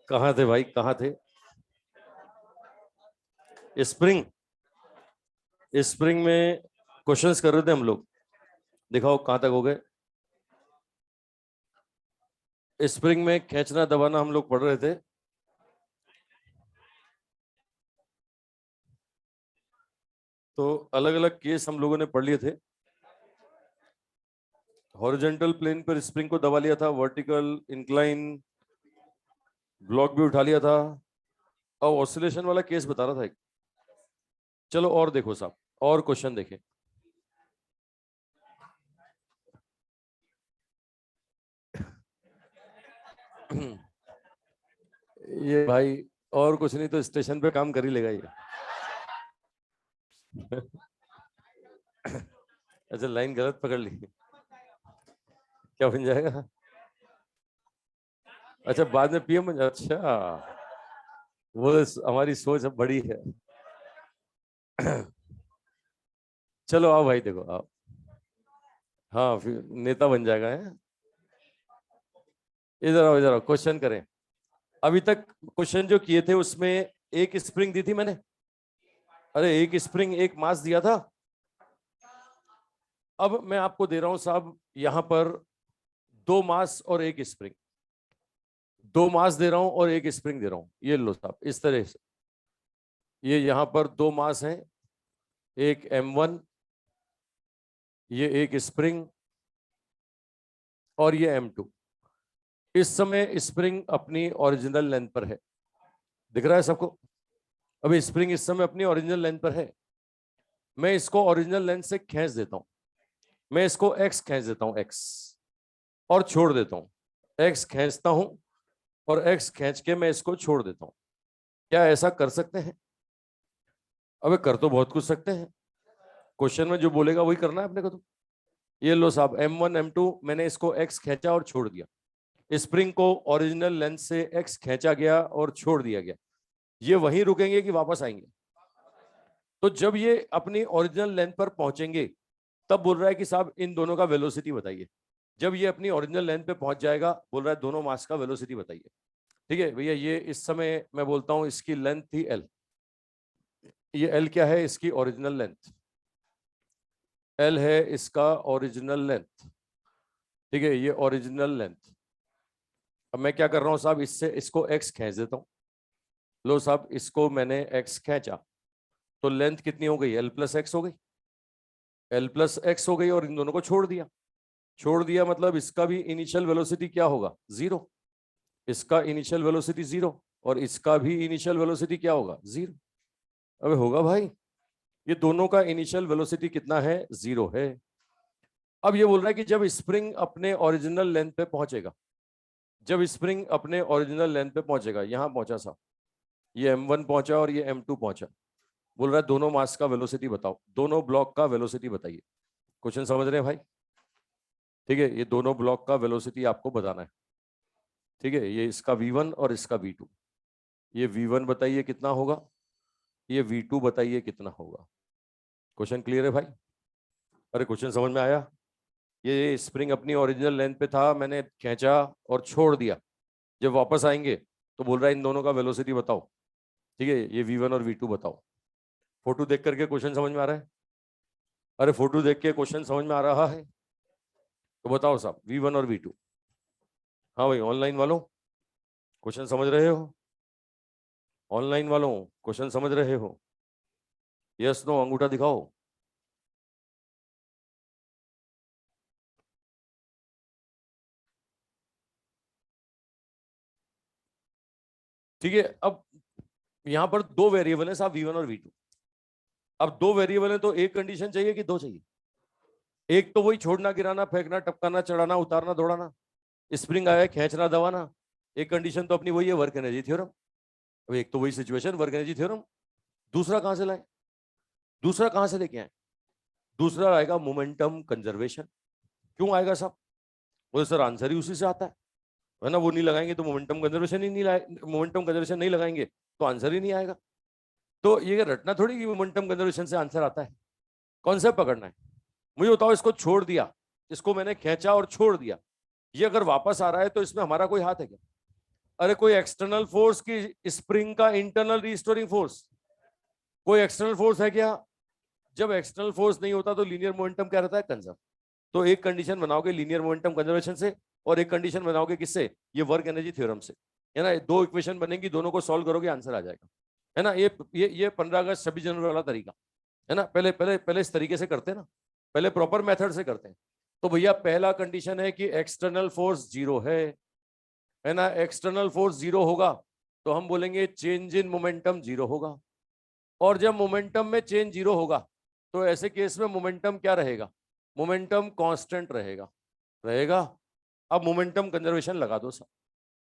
कहाँ थे भाई, कहाँ थे? स्प्रिंग, स्प्रिंग में क्वेश्चंस कर रहे थे हम लोग। दिखाओ कहाँ तक हो गए। स्प्रिंग में खींचना दबाना हम लोग पढ़ रहे थे। तो अलग अलग केस हम लोगों ने पढ़ लिए थे। हॉरिजॉन्टल प्लेन पर स्प्रिंग को दबा लिया था, वर्टिकल इंक्लाइन ब्लॉक भी उठा लिया था। अब ऑसिलेशन वाला केस बता रहा था एक। चलो और देखो साहब, और क्वेश्चन देखें। ये भाई और कुछ नहीं तो स्टेशन पे काम कर ही लेगा ये। अच्छा, लाइन गलत पकड़ ली। क्या बन जाएगा? अच्छा, बाद में पीएम बन जाए। अच्छा, वो हमारी सोच अब बड़ी है। चलो आओ भाई, देखो आप। हाँ, फिर नेता बन जाएगा है। इधर आओ, इधर आओ, क्वेश्चन करें। अभी तक क्वेश्चन जो किए थे उसमें एक स्प्रिंग दी थी मैंने। अरे एक स्प्रिंग एक मास दिया था। अब मैं आपको दे रहा हूं साहब यहां पर दो मास और एक स्प्रिंग। दो मास दे रहा हूं और एक स्प्रिंग दे रहा हूं। ये लो साहब, इस तरह से। ये यहां पर दो मास हैं, एक M1, ये एक स्प्रिंग, और ये M2। इस समय स्प्रिंग अपनी ओरिजिनल लेंथ पर है। दिख रहा है सबको? अभी स्प्रिंग इस समय अपनी ओरिजिनल लेंथ पर है। मैं इसको ओरिजिनल लेंथ से खींच देता हूं। मैं इसको x खींच देता हूं, x, और छोड़ देता हूं। x खींचता हूं और x खींच के मैं इसको छोड़ देता हूं। क्या ऐसा कर सकते हैं? अबे कर तो बहुत कुछ सकते हैं। क्वेश्चन में जो बोलेगा वही करना है अपने को तो। ये लो साहब, M1 M2 मैंने इसको x खींचा और छोड़ दिया। स्प्रिंग को ओरिजिनल लेंथ से x खींचा गया और छोड़ दिया गया। ये वहीं रुकेंगे कि वापस आएंगे? तो जब ये अपनी ओरिजिनल लेंथ पर पहुंचेंगे तब बोल रहा है कि साहब इन दोनों का वेलोसिटी बताइए। जब ये अपनी ओरिजिनल लेंथ पे पहुंच जाएगा, बोल रहा है दोनों मास का वेलोसिटी बताइए। ठीक है भैया, ये इस समय मैं बोलता हूं इसकी लेंथ थी L। ये L क्या है? इसकी ओरिजिनल लेंथ। L है इसका ओरिजिनल लेंथ। ठीक है, ये ओरिजिनल लेंथ। अब मैं क्या कर रहा हूं साहब, इससे इसको x खींच देता हूं। लो साहब, इसको मैंने x खींचा तो लेंथ कितनी हो गई? L प्लस एक्स हो गई। L प्लस एक्स हो गई और इन दोनों को छोड़ दिया। छोड़ दिया मतलब इसका भी इनिशियल वेलोसिटी क्या होगा? जीरो। इसका इनिशियल वेलोसिटी जीरो और इसका भी इनिशियल वेलोसिटी क्या होगा? जीरो। अबे होगा भाई, ये दोनों का इनिशियल वेलोसिटी कितना है? जीरो है। अब ये बोल रहा है कि जब स्प्रिंग अपने ओरिजिनल लेंथ पे पहुंचेगा, जब स्प्रिंग अपने ओरिजिनल लेंथ पे पहुंचेगा, यहां पहुंचा सा, ये M1 पहुंचा और ये M2 पहुंचा। बोल रहा है दोनों मास का वेलोसिटी बताओ, दोनों ब्लॉक का वेलोसिटी बताइए। क्वेश्चन समझ रहे हैं भाई? ठीक है, ये दोनों ब्लॉक का वेलोसिटी आपको बताना है। ठीक है, ये इसका V1 और इसका V2। ये V1 बताइए कितना होगा, ये V2 बताइए कितना होगा। क्वेश्चन क्लियर है भाई? अरे क्वेश्चन समझ में आया? ये स्प्रिंग अपनी ओरिजिनल लेंथ पे था, मैंने खींचा और छोड़ दिया। जब वापस आएंगे तो बोल रहा है इन दोनों का वेलोसिटी बताओ। ठीक है, ये V1 और V2 बताओ। फोटो देख करके क्वेश्चन समझ में आ रहा है? अरे फोटो देख के क्वेश्चन समझ में आ रहा है तो बताओ साहब, V1 और V2। हाँ भाई, ऑनलाइन वालों क्वेश्चन समझ रहे हो? ऑनलाइन वालों क्वेश्चन समझ रहे हो? यस नो अंगूठा दिखाओ। ठीक है, अब यहां पर दो वेरिएबल है साहब, V1 और V2। अब दो वेरिएबल है तो एक कंडीशन चाहिए कि दो चाहिए? एक तो वही छोड़ना, गिराना, फेंकना, टपकाना, चढ़ाना, उतारना, दौड़ाना, स्प्रिंग आया खींचना, दबाना। एक कंडीशन तो अपनी वही है, वर्क एनर्जी थ्योरम। अब एक तो वही सिचुएशन, वर्क एनर्जी थ्योरम। दूसरा कहां से लाए? दूसरा कहां से लेके आए? दूसरा आएगा मोमेंटम कंजर्वेशन। क्यों आएगा साहब? बोले सर आंसर ही उसी से आता है ना, वो नहीं लगाएंगे तो मोमेंटम कंजर्वेशन ही नहीं लाए, मोमेंटम कंजर्वेशन नहीं लगाएंगे तो आंसर ही नहीं आएगा। तो ये रटना थोड़ी कि मोमेंटम कंजर्वेशन से आंसर आता है। कॉन्सेप्ट पकड़ना है। मुझे बताओ, इसको छोड़ दिया, इसको मैंने खींचा और छोड़ दिया, ये अगर वापस आ रहा है तो इसमें हमारा कोई हाथ है क्या? अरे कोई एक्सटर्नल फोर्स की स्प्रिंग का इंटरनल रिस्टोरिंग फोर्स, कोई एक्सटर्नल फोर्स है क्या? जब एक्सटर्नल फोर्स नहीं होता तो लीनियर मोमेंटम क्या रहता है? कंजर्व। तो एक कंडीशन बनाओगे लीनियर मोमेंटम कंजर्वेशन से, और एक कंडीशन बनाओगे किससे? ये वर्क एनर्जी थ्योरम से, है ना। दो इक्वेशन बनेंगी, दोनों को सॉल्व करोगे आंसर आ जाएगा, है ना। ये 15 अगस्त 26 जनवरी वाला तरीका है ना। पहले पहले पहले इस तरीके से करते हैं ना, पहले प्रॉपर मेथड से करते हैं। तो भैया पहला कंडीशन है कि एक्सटर्नल फोर्स जीरो है ना। एक्सटर्नल फोर्स जीरो होगा तो हम बोलेंगे चेंज इन मोमेंटम जीरो होगा, और जब मोमेंटम में चेंज जीरो होगा तो ऐसे केस में मोमेंटम क्या रहेगा? मोमेंटम कांस्टेंट रहेगा, रहेगा। अब मोमेंटम कंजर्वेशन लगा दो sir.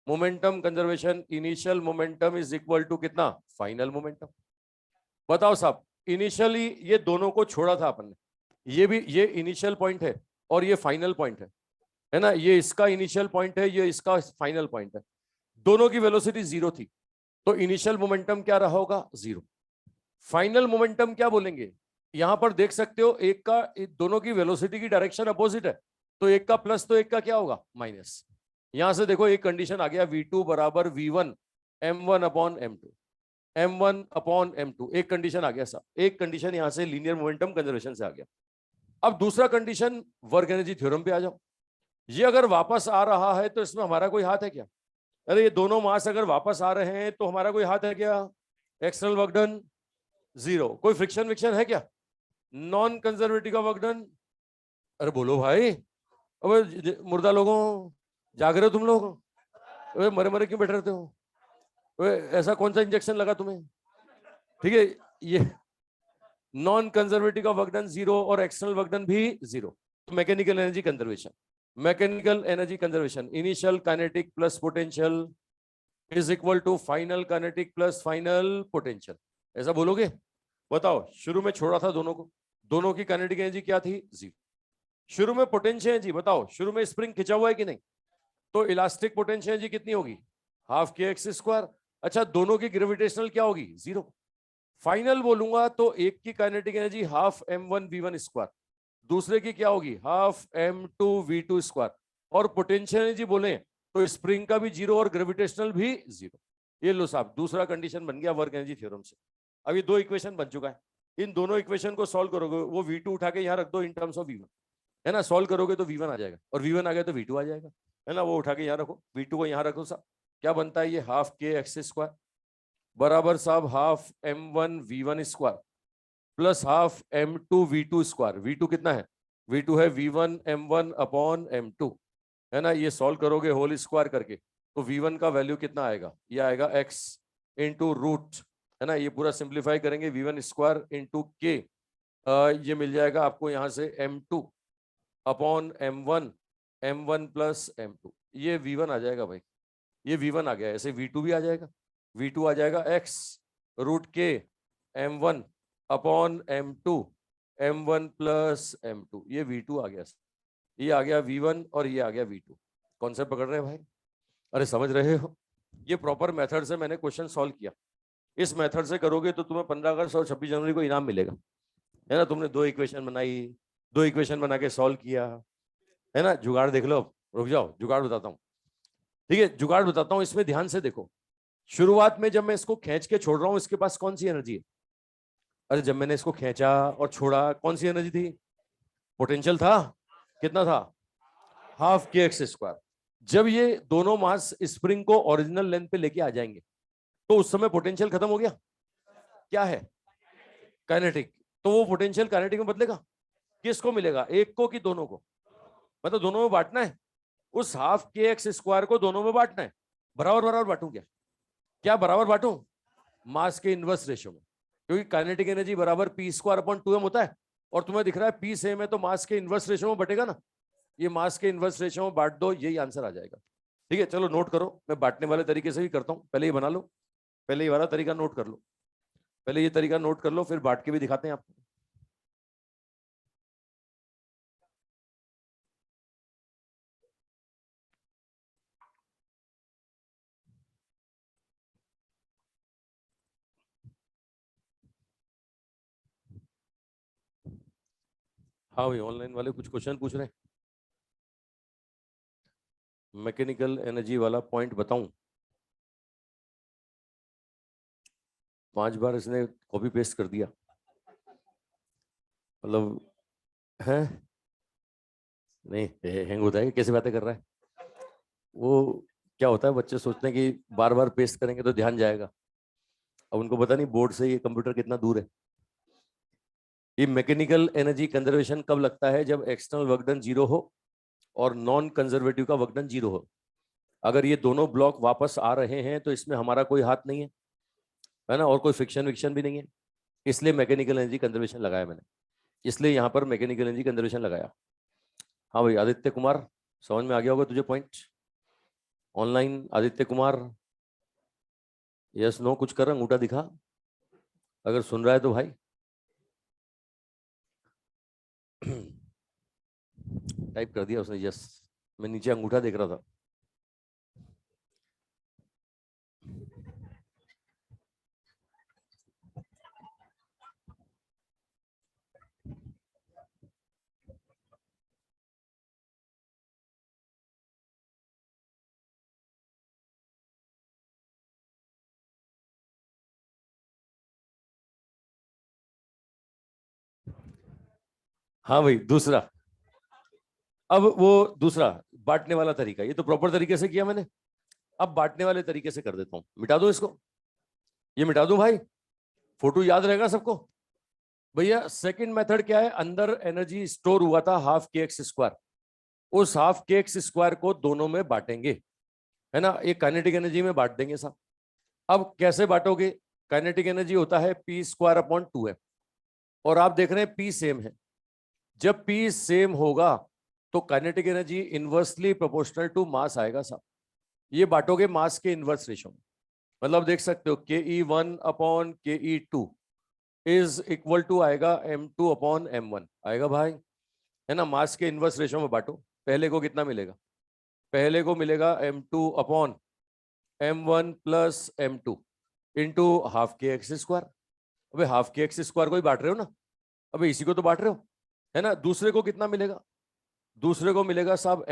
Momentum conservation, initial momentum is equal to कितना? Final momentum. बताओ साहब, इनिशियली ये दोनों को छोड़ा था अपन ने, ये भी, ये इनिशियल पॉइंट है और ये फाइनल पॉइंट है ना। ये इसका इनिशियल पॉइंट है, ये इसका फाइनल पॉइंट है। दोनों की वेलोसिटी जीरो थी, तो इनिशियल मोमेंटम क्या रहा होगा? जीरो। फाइनल मोमेंटम क्या बोलेंगे? यहां पर देख सकते हो, एक का, दोनों की वेलोसिटी की डायरेक्शन अपोजिट है, तो एक का प्लस तो एक का क्या होगा? माइनस। यहां से देखो एक कंडीशन आ गया, V2 बराबर V1 M1 upon M2, M1 upon M2, एक कंडीशन आ गया साहब। एक कंडीशन यहां से लीनियर मोमेंटम कंजर्वेशन से आ गया। अब दूसरा कंडीशन वर्क एनर्जी थ्योरम पे आ जाओ। ये अगर वापस आ रहा है तो इसमें हमारा कोई हाथ है क्या? अरे ये दोनों मास अगर वापस आ रहे हैं तो हमारा कोई हाथ है क्या? एक्सटर्नल वर्क डन जीरो, कोई फ्रिक्शन विक्शन है क्या? नॉन कंजर्वेटिव का वर्क डन। अरे बोलो भाई, अबे मुर्दा लोगों, जाग रहे हो तुम लोग? अबे मरे मरे क्यों बैठ रहते हो? अबे ऐसा कौन सा इंजेक्शन लगा तुम्हें? ठीक है, ये नॉन कंजर्वेटिव का वर्क डन जीरो और एक्सटर्नल वर्क डन भी जीरो। तो mechanical energy conservation, mechanical energy conservation, initial kinetic plus potential is equal to final kinetic plus final potential. ऐसा बोलोगे? बताओ, शुरू में छोड़ा था दोनों को, दोनों की काइनेटिक एनर्जी क्या थी? जीरो। शुरू में पोटेंशियल एनर्जी, बताओ शुरू में स्प्रिंग खिंचा हुआ है कि नहीं? तो इलास्टिक पोटेंशियल एनर्जी कितनी होगी? हाफ के एक्स स्क्वायर। अच्छा, दोनों की ग्रेविटेशनल क्या होगी? जीरो। फाइनल बोलूंगा तो एक की kinetic energy half M1 V1 square, दूसरे की क्या होगी? Half M2 V2 square. और पोटेंशियल एनर्जी बोले तो स्प्रिंग का भी जीरो और ग्रेविटेशनल भी जीरो। ये लो साहब, दूसरा कंडीशन बन गया वर्क एनर्जी थ्योरम से। अब ये दो इक्वेशन बन चुका है, इन दोनों इक्वेशन को सॉल्व करोगे, वो V2 उठा के यहाँ रख दो इन टर्म्स ऑफ V1, है ना। सॉल्व करोगे तो V1 आ जाएगा, और V1 आ गया तो V2 आ जाएगा, है ना। वो उठा के यहाँ रखो, V2 को यहाँ रखो साहब। क्या बनता है ये? हाफ के एक्स स्क्वायर बराबर साहब half M1 V1 square plus half M2 V2 square. V2 कितना है? V2 है V1 M1 अपॉन M2, है ना। ये सॉल्व करोगे होल स्क्वायर करके तो V1 का वैल्यू कितना आएगा? ये आएगा x इंटू रूट, है ना। ये पूरा सिंप्लीफाई करेंगे, V1 स्क्वायर इंटू के, ये मिल जाएगा आपको यहाँ से M2 upon M1 plus M2, ये V1 आ जाएगा भाई। ये V1 आ गया, ऐसे V2 भी आ जाएगा। V2 आ जाएगा x रूट के M1 upon M2 plus M2, ये V2 आ गया। ये आ गया V1 और ये आ गया V2। कॉन्सेप्ट पकड़ रहे हैं भाई? अरे समझ रहे हो? ये प्रॉपर मेथड से मैंने क्वेश्चन सॉल्व किया। इस मेथड से करोगे तो तुम्हें 15 अगस्त और 26 जनवरी को इनाम मिलेगा, है ना। तुमने दो इक्वेशन बनाई, दो इक्वेशन बना के सॉल्व किया, है ना। जुगाड़ देख लो। रुक जाओ, जुगाड़ बताता हूँ। ठीक है, जुगाड़ बताता हूँ, इसमें ध्यान से देखो। शुरुआत में जब मैं इसको खींच के छोड़ रहा हूँ, इसके पास कौन सी एनर्जी है? अरे जब मैंने इसको खींचा और छोड़ा, कौन सी एनर्जी थी? पोटेंशियल था। कितना था? हाफ के एक्स स्क्वायर। जब ये दोनों मास स्प्रिंग को ओरिजिनल लेंथ पे लेके आ जाएंगे तो उस समय पोटेंशियल खत्म हो गया। क्या है? काइनेटिक। तो वो पोटेंशियल काइनेटिक में बदलेगा। किसको मिलेगा? एक को कि दोनों को? मतलब दोनों में बांटना है। उस हाफ के एक्स स्क्वायर को दोनों में बांटना है। बराबर बराबर बांटू क्या? क्या बराबर बांटू? मास के इनवर्स रेशियो में, क्योंकि काइनेटिक एनर्जी बराबर पी स्क्वायर अपॉन 2m होता है, और तुम्हें दिख रहा है पी सेम है तो मास के इनवर्स रेशियो में बटेगा ना। ये मास के इनवर्स रेशियो में बांट दो, यही आंसर आ जाएगा। ठीक है, चलो नोट करो, मैं बांटने वाले तरीके से भी करता हूं। पहले ये बना लो, पहले ये वाला तरीका नोट कर लो, पहले ये तरीका नोट कर लो, फिर बांट के भी दिखाते हैं आपको। हाँ भाई, ऑनलाइन वाले कुछ क्वेश्चन पूछ रहे हैं। मैकेनिकल एनर्जी वाला पॉइंट बताऊं? 5 बार इसने कॉपी पेस्ट कर दिया, मतलब है। नहीं, हैंग होता है, कैसे बातें कर रहा है वो। क्या होता है, बच्चे सोचते हैं कि बार बार पेस्ट करेंगे तो ध्यान जाएगा। अब उनको पता नहीं बोर्ड से ये कंप्यूटर कितना दूर है। ये मैकेनिकल एनर्जी कंजर्वेशन कब लगता है? जब एक्सटर्नल वर्क डन 0 हो और नॉन कंजर्वेटिव का वर्क डन 0 हो। अगर ये दोनों ब्लॉक वापस आ रहे हैं तो इसमें हमारा कोई हाथ नहीं है ना, और कोई फ्रिक्शन विक्शन भी नहीं है। इसलिए मैकेनिकल एनर्जी कंजर्वेशन लगाया मैंने, इसलिए यहाँ पर मैकेनिकल एनर्जी कंजर्वेशन लगाया। हाँ भाई, आदित्य कुमार, समझ में आ गया होगा तुझे point. Online Aditya Kumar, yes no कुछ कर, अंगूठा दिखा अगर सुन रहा है तो भाई। टाइप कर दिया उसने यस। मैं नीचे अंगूठा देख रहा था। हाँ भाई, दूसरा। अब वो दूसरा बांटने वाला तरीका, ये तो प्रॉपर तरीके से किया मैंने। अब बांटने वाले तरीके से कर देता हूं, मिटा दो इसको, ये मिटा दो भाई। फोटो याद रहेगा सबको? भैया सेकंड मेथड क्या है? अंदर एनर्जी स्टोर हुआ था हाफ के एक्स स्क्वायर, उस हाफ के एक्स स्क्वायर को दोनों में बांटेंगे, है ना, ये काइनेटिक एनर्जी में बांट देंगे साहब। अब कैसे बांटोगे? काइनेटिक एनर्जी होता है पी स्क्वायर अपॉन 2m, और आप देख रहे हैं पी सेम है। जब पी सेम होगा तो kinetic energy inversely proportional to mass आएगा साहब। ये बांटोगे मास के इनवर्स रेशो में, मतलब देख सकते हो ke1 upon ke2 is equal to आएगा m2 अपॉन m1 आएगा भाई, है ना। मास के इनवर्स रेशो में बांटो, पहले को कितना मिलेगा? पहले को मिलेगा m2 upon m1 plus m2 into half के एक्स स्क्वायर। अबे हाफ के एक्स स्क्वायर को ही बांट रहे हो ना, अबे इसी को तो बांट रहे हो, है ना। दूसरे को कितना मिलेगा? दूसरे को मिलेगा साहब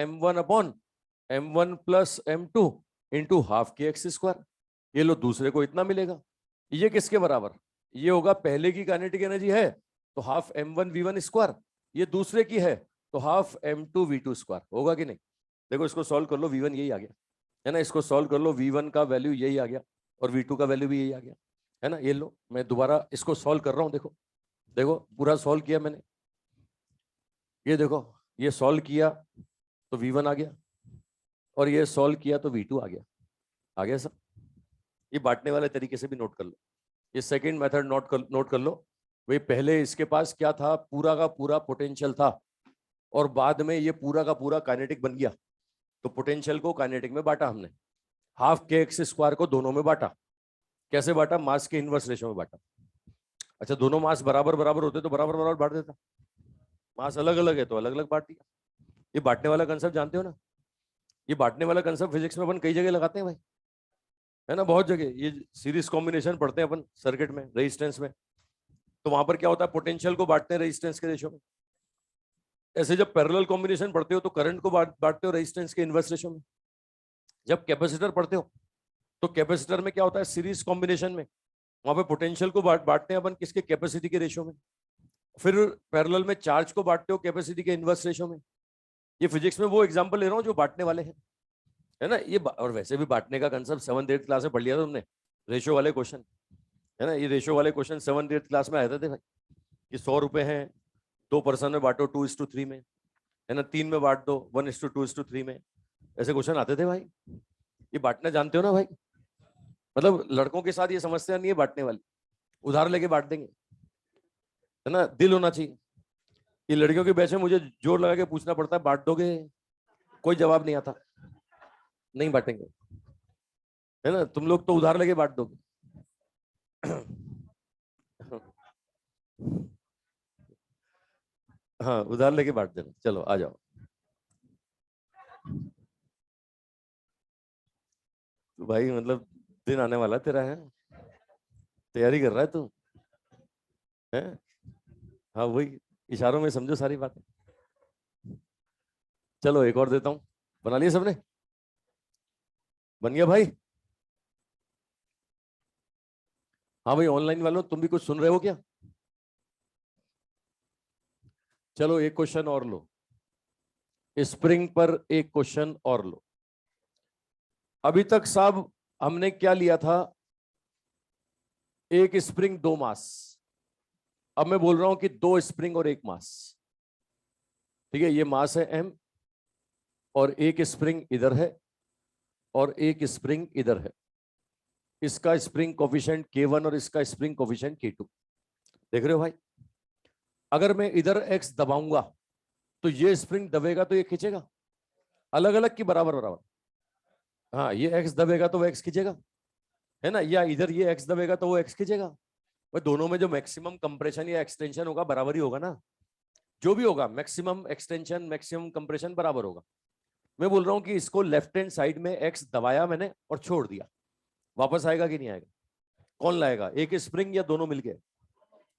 m1 plus m2 into half के एक्स स्क्वायर। ये लो, दूसरे को इतना मिलेगा। ये किसके बराबर? ये होगा पहले की काइनेटिक एनर्जी है तो हाफ m1v1 स्क्वायर, ये दूसरे की है तो हाफ m2v2 स्क्वायर, होगा कि नहीं? देखो इसको सॉल्व कर लो, v1 यही आ गया, है ना। इसको सॉल्व कर लो, v1 का वैल्यू यही आ गया और v2 का वैल्यू भी यही आ गया, है ना। ये लो, मैं दोबारा इसको सॉल्व कर रहा हूं, देखो देखो पूरा सॉल्व किया मैंने। ये देखो, ये सॉल्व किया तो v1 आ गया, और ये सॉल्व किया तो v2 आ गया सब। ये बांटने वाले तरीके से भी नोट कर लो, ये सेकंड मेथड नोट कर लो। भाई पहले इसके पास क्या था? पूरा का पूरा पोटेंशियल था, और बाद में ये पूरा का पूरा काइनेटिक बन गया, तो पोटेंशियल को काइनेटिक में बांटा हमने। हाफ के एक्स स्क्वायर को दोनों में बांटा। कैसे बांटा? मास के इनवर्स रेशो में बांटा। अच्छा, दोनों मास बराबर बराबर होते तो बराबर बराबर बांट देता, मास अलग अलग है तो अलग अलग बांट दिया। ये बांटने वाला कंसेप्ट जानते हो ना? ये बांटने वाला कंसेप्ट फिजिक्स में अपन कई जगह लगाते हैं भाई, है ना, बहुत जगह। ये सीरीज कॉम्बिनेशन पढ़ते हैं अपन सर्किट में, रेजिस्टेंस में, तो वहां पर क्या होता है, पोटेंशियल को बांटते हैं रेजिस्टेंस के रेशो में। ऐसे जब पैरेलल कॉम्बिनेशन पढ़ते हो तो करंट को बांटते हो रेजिस्टेंस के इनवर्स रेशो में। जब कैपेसिटर पढ़ते हो तो कैपेसिटर में क्या होता है, सीरीज कॉम्बिनेशन में वहां पे पोटेंशियल को बांटते हैं अपन किसके? कैपेसिटी के रेशो में। फिर पैरेलल में चार्ज को बांटते हो कैपेसिटी के इनवर्स रेशो में। ये फिजिक्स में वो एग्जांपल ले रहा हूँ जो बांटने वाले हैं, है ना। ये और वैसे भी बांटने का कंसेप्ट 7th 8th क्लास में पढ़ लिया था तुमने, रेशो वाले क्वेश्चन, है ना। ये रेशो वाले क्वेश्चन 7th 8th क्लास में आए थे भाई, कि 100 रुपए हैं, 2 पर्सन में बांटो 2:3 में, है ना, 3 में बांट दो 1:2:3 में, ऐसे क्वेश्चन आते थे भाई। ये बांटना जानते हो ना भाई? मतलब लड़कों के साथ ये समस्या नहीं है बांटने वाली, उधार लेके बांट देंगे, है ना, दिल होना चाहिए। ये लड़कियों के बैच में मुझे जोर लगा के पूछना पड़ता है, बांट दोगे? कोई जवाब नहीं आता, नहीं बांटेंगे, है ना। तुम लोग तो उधार लेके बांट दोगे। हाँ, उधार लेके बांट देना, चलो आ जाओ। तो भाई मतलब दिन आने वाला तेरा, है तैयारी कर रहा है तू, है। हाँ वही, इशारों में समझो सारी बातें। चलो एक और देता हूं, बना लिया सबने? बन गया भाई? हाँ भाई, ऑनलाइन वालों तुम भी कुछ सुन रहे हो क्या? चलो एक क्वेश्चन और लो, स्प्रिंग पर एक क्वेश्चन और लो। अभी तक साहब हमने क्या लिया था? एक स्प्रिंग दो मास। अब मैं बोल रहा हूं कि दो स्प्रिंग और एक मास। ठीक है, ये मास है m और एक स्प्रिंग इधर है और एक स्प्रिंग इधर है। इसका स्प्रिंग कोफिशिएंट K1 और इसका स्प्रिंग कोफिशिएंट K2। देख रहे हो भाई? अगर मैं इधर x दबाऊंगा तो ये स्प्रिंग दबेगा तो ये खींचेगा, अलग अलग की बराबर बराबर। हाँ, ये x दबेगा तो वो x खींचेगा, है ना? या इधर ये x दबेगा तो वो x खींचेगा। भाई दोनों में जो मैक्सिमम कंप्रेशन या एक्सटेंशन होगा बराबर ही होगा ना। जो भी होगा मैक्सिमम एक्सटेंशन मैक्सिमम कंप्रेशन बराबर होगा। मैं बोल रहा हूं कि इसको लेफ्ट हैंड साइड में x दबाया मैंने और छोड़ दिया, वापस आएगा कि नहीं आएगा? कौन लाएगा, एक स्प्रिंग या दोनों मिलके?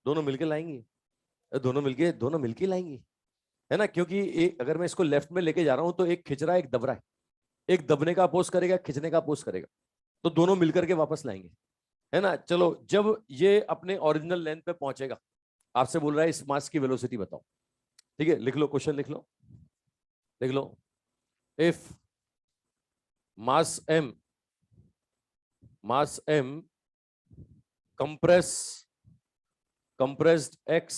दोनों मिलके लाएंगे, दोनों मिलके लाएंगे, है ना? क्योंकि एक अगर मैं इसको लेफ्ट में लेके जा रहा हूं तो एक खिंच रहा है एक दब रहा है, एक दबने का अपोज करेगा खिंचने का अपोज करेगा, तो दोनों मिलकर के वापस लाएंगे, है ना? चलो जब ये अपने ओरिजिनल लेंथ पे पहुंचेगा, आपसे बोल रहा है इस मास की वेलोसिटी बताओ। ठीक है, लिख लो क्वेश्चन, लिख लो, लिख लो। If mass m compress compressed x